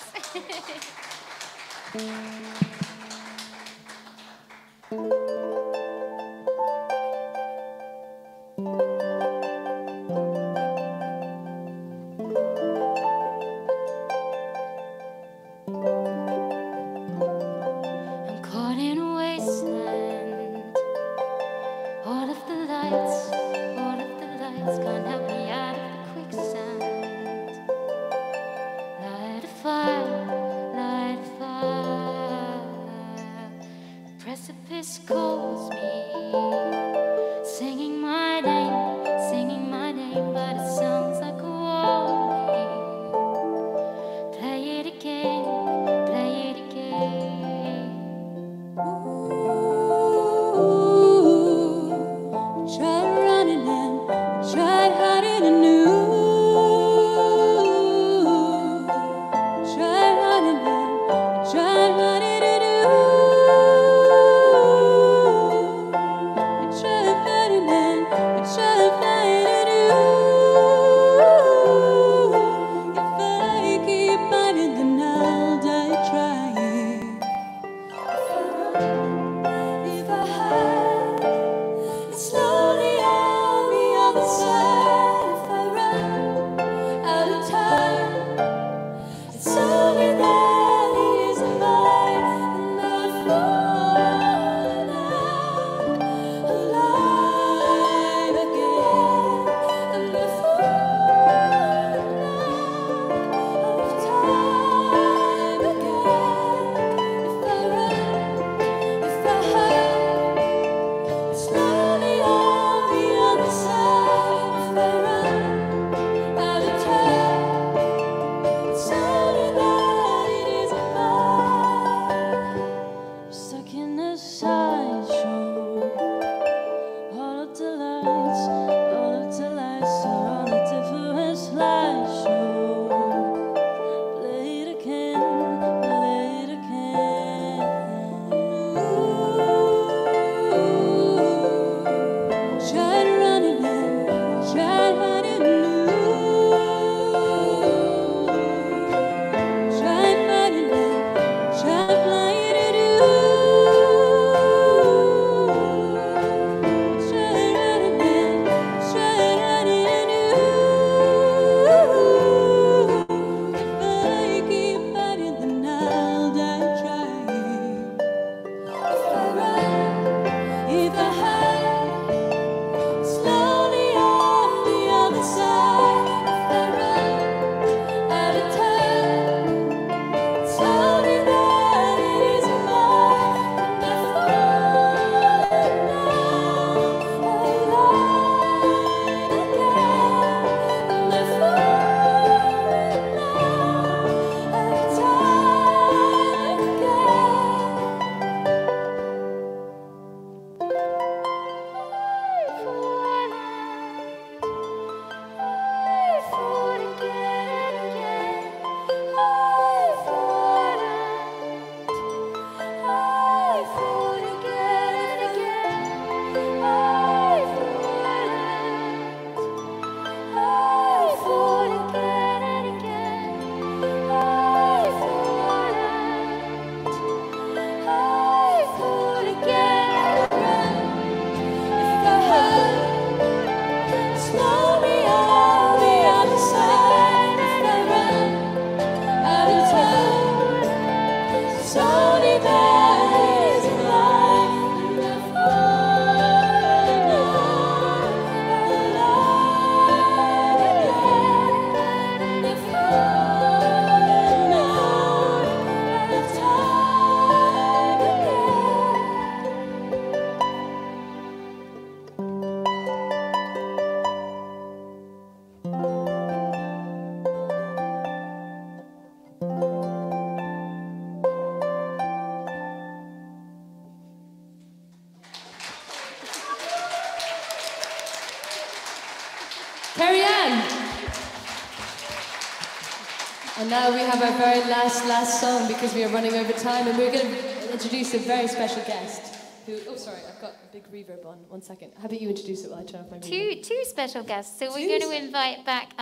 And now we have our very last song because we are running over time, and we're going to introduce a very special guest. Who? Oh, sorry, I've got a big reverb on. 1 second. How about you introduce it while I turn off my reverb? Two special guests. So we're going to invite back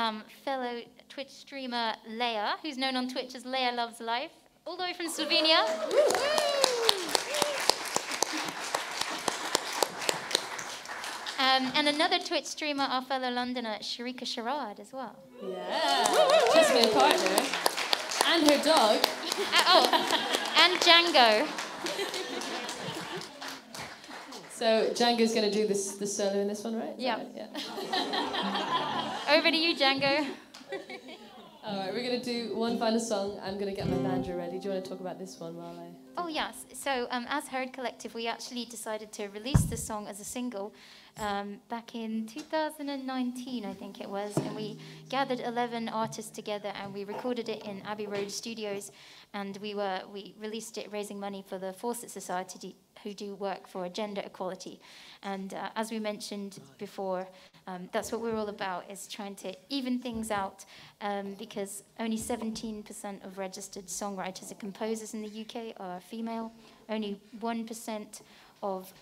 fellow Twitch streamer Leia, who's known on Twitch as Leia Loves Life, all the way from Slovenia. And another Twitch streamer, our fellow Londoner, Sharika Sharad, as well. Yeah, just my partner. And her dog. And Django. So Django's going to do the solo in this one, right? Yeah. Right, yeah. Over to you, Django. All right, we're going to do one final song. I'm going to get my banjo ready. Do you want to talk about this one while I... Oh, yes. So as Herd Collective, we actually decided to release this song as a single back in 2019, I think it was. And we gathered 11 artists together and we recorded it in Abbey Road Studios. And we released it raising money for the Fawcett Society, who do work for gender equality. And as we mentioned before, that's what we're all about, is trying to even things out, because only 17% of registered songwriters and composers in the UK are female, only 1% of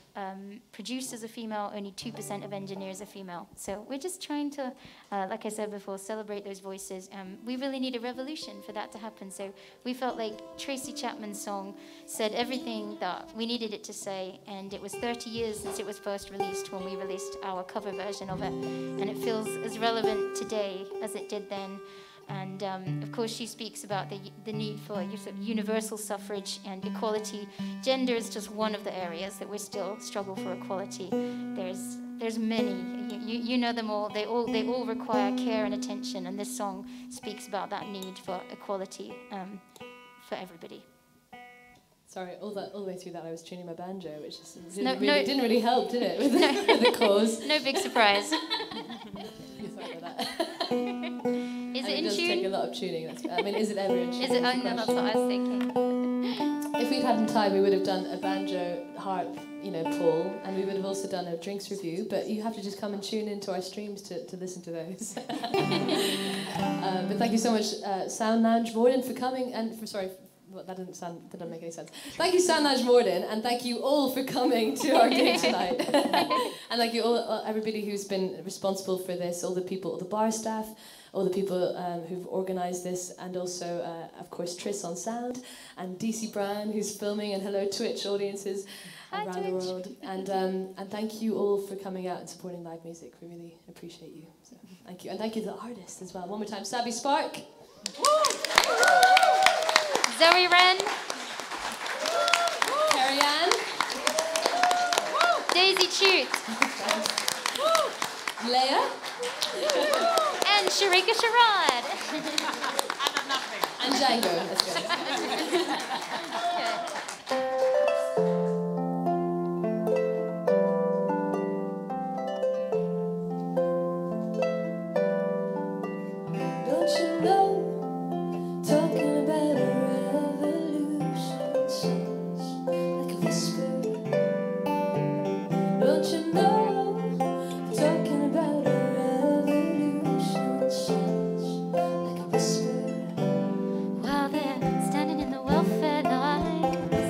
producers are female, only 2% of engineers are female. So we're just trying to, like I said before, celebrate those voices. We really need a revolution for that to happen. So we felt like Tracy Chapman's song said everything that we needed it to say, and it was 30 years since it was first released when we released our cover version of it. And it feels as relevant today as it did then. And of course, she speaks about the need for universal suffrage and equality. Gender is just one of the areas that we still struggle for equality. There's many. You know them all. They all require care and attention. And this song speaks about that need for equality for everybody. Sorry, all the way through that I was tuning my banjo, which didn't really help, did it? With the cause. No big surprise. Sorry about that. Is it in does tune? Take a lot of tuning. Is it ever in tune? Is it? Oh no, that's what I was thinking. If we'd had time, we would have done a banjo harp, pull, and we would have also done a drinks review. But you have to just come and tune into our streams to listen to those. But thank you so much, Sound Lounge Morden, for coming, and well, that didn't make any sense. Thank you, Sound Lounge Morden, and thank you all for coming to our gig tonight. And thank you all, everybody who's been responsible for this, all the people, all the bar staff, all the people who've organised this, and also, of course, Triss on sound, and DC Brown, who's filming, and hello Twitch audiences around the world. And thank you all for coming out and supporting live music. We really appreciate you. So thank you, and thank you to the artists as well. One more time, Saby Spark. Zoë Wren. Cerian. Daisy Chute. Leia. And Sharika Sharad. And Django. That's good. While they're standing in the welfare lines,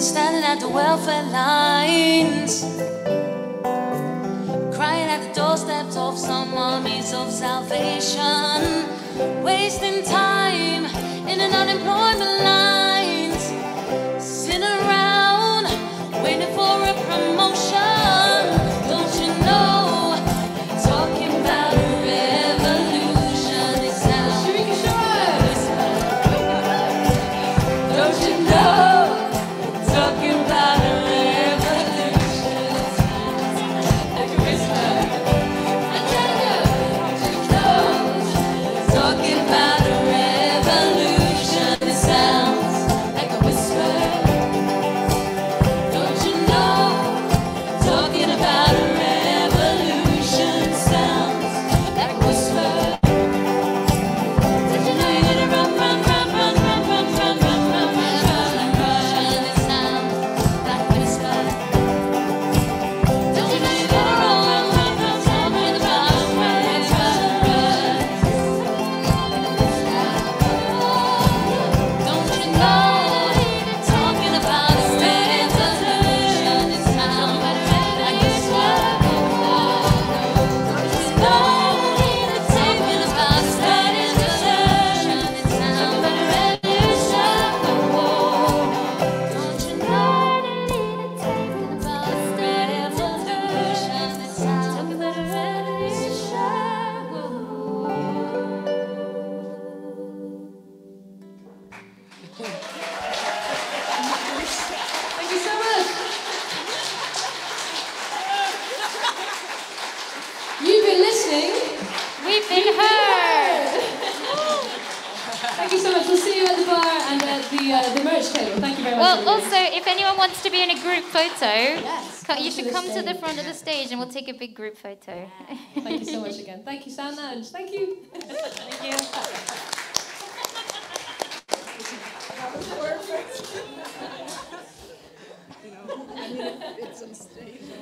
standing at the welfare lines, crying at the doorsteps of some armies of salvation, wasting time in an unemployment lines, sitting around waiting for a promotion. Don't you know, talking about a revolution, it sounds like a whisper. Don't you know, talking about a revolution, like a whisper. I tell you, talking about a revolution, it sounds like a whisper. Don't you know, talking about a revolution sounds like a whisper. Did you know you're gonna run, run, run, run, run, run, run, run, run, run, run, it sounds like a whisper. Don't you know you're gonna run, run, run, run, run, run, run, run, run, don't you know, talking about a revolution, it sounds like a whisper. Don't you know, talking about a revolution, it sounds like a revolution. Don't you know, talking about a revolution, it sounds like a Thank you so much. You've been listening. We've been heard. Thank you so much. We'll see you at the bar and at the merch table. Thank you very much. Well, everybody. also, if anyone wants to be in a group photo, you should the come to the stage. front of the stage and we'll take a big group photo. Thank you so much again. Thank you, Sound Lounge. Thank you. Thank you.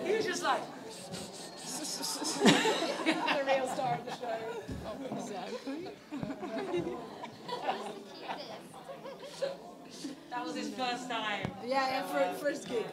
He was just like, The real star of the show. that was his first time. Yeah, first gig.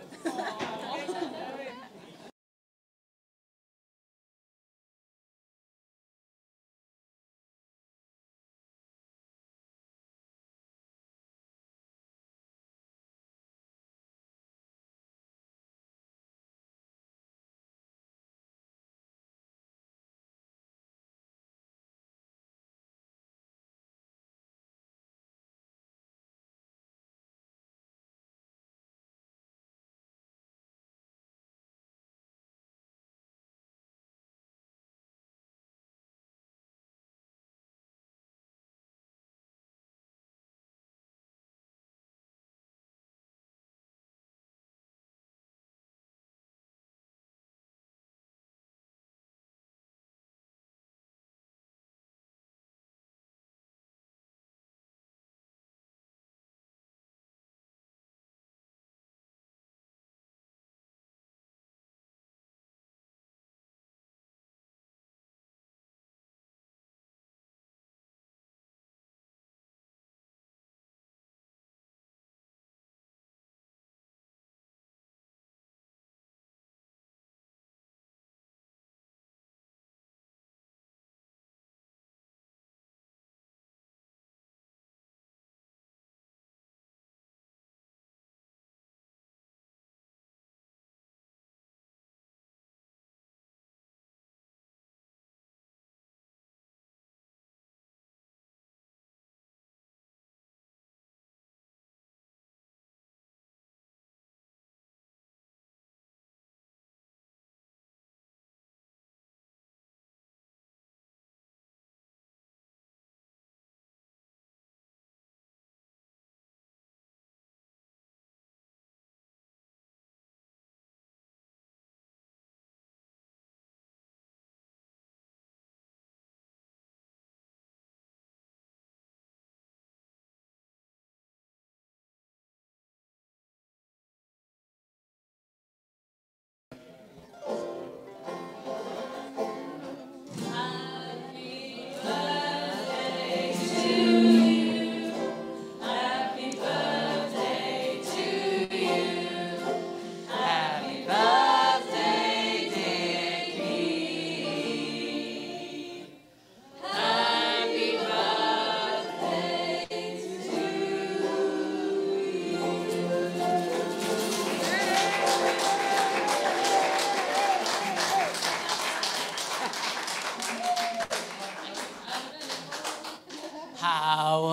How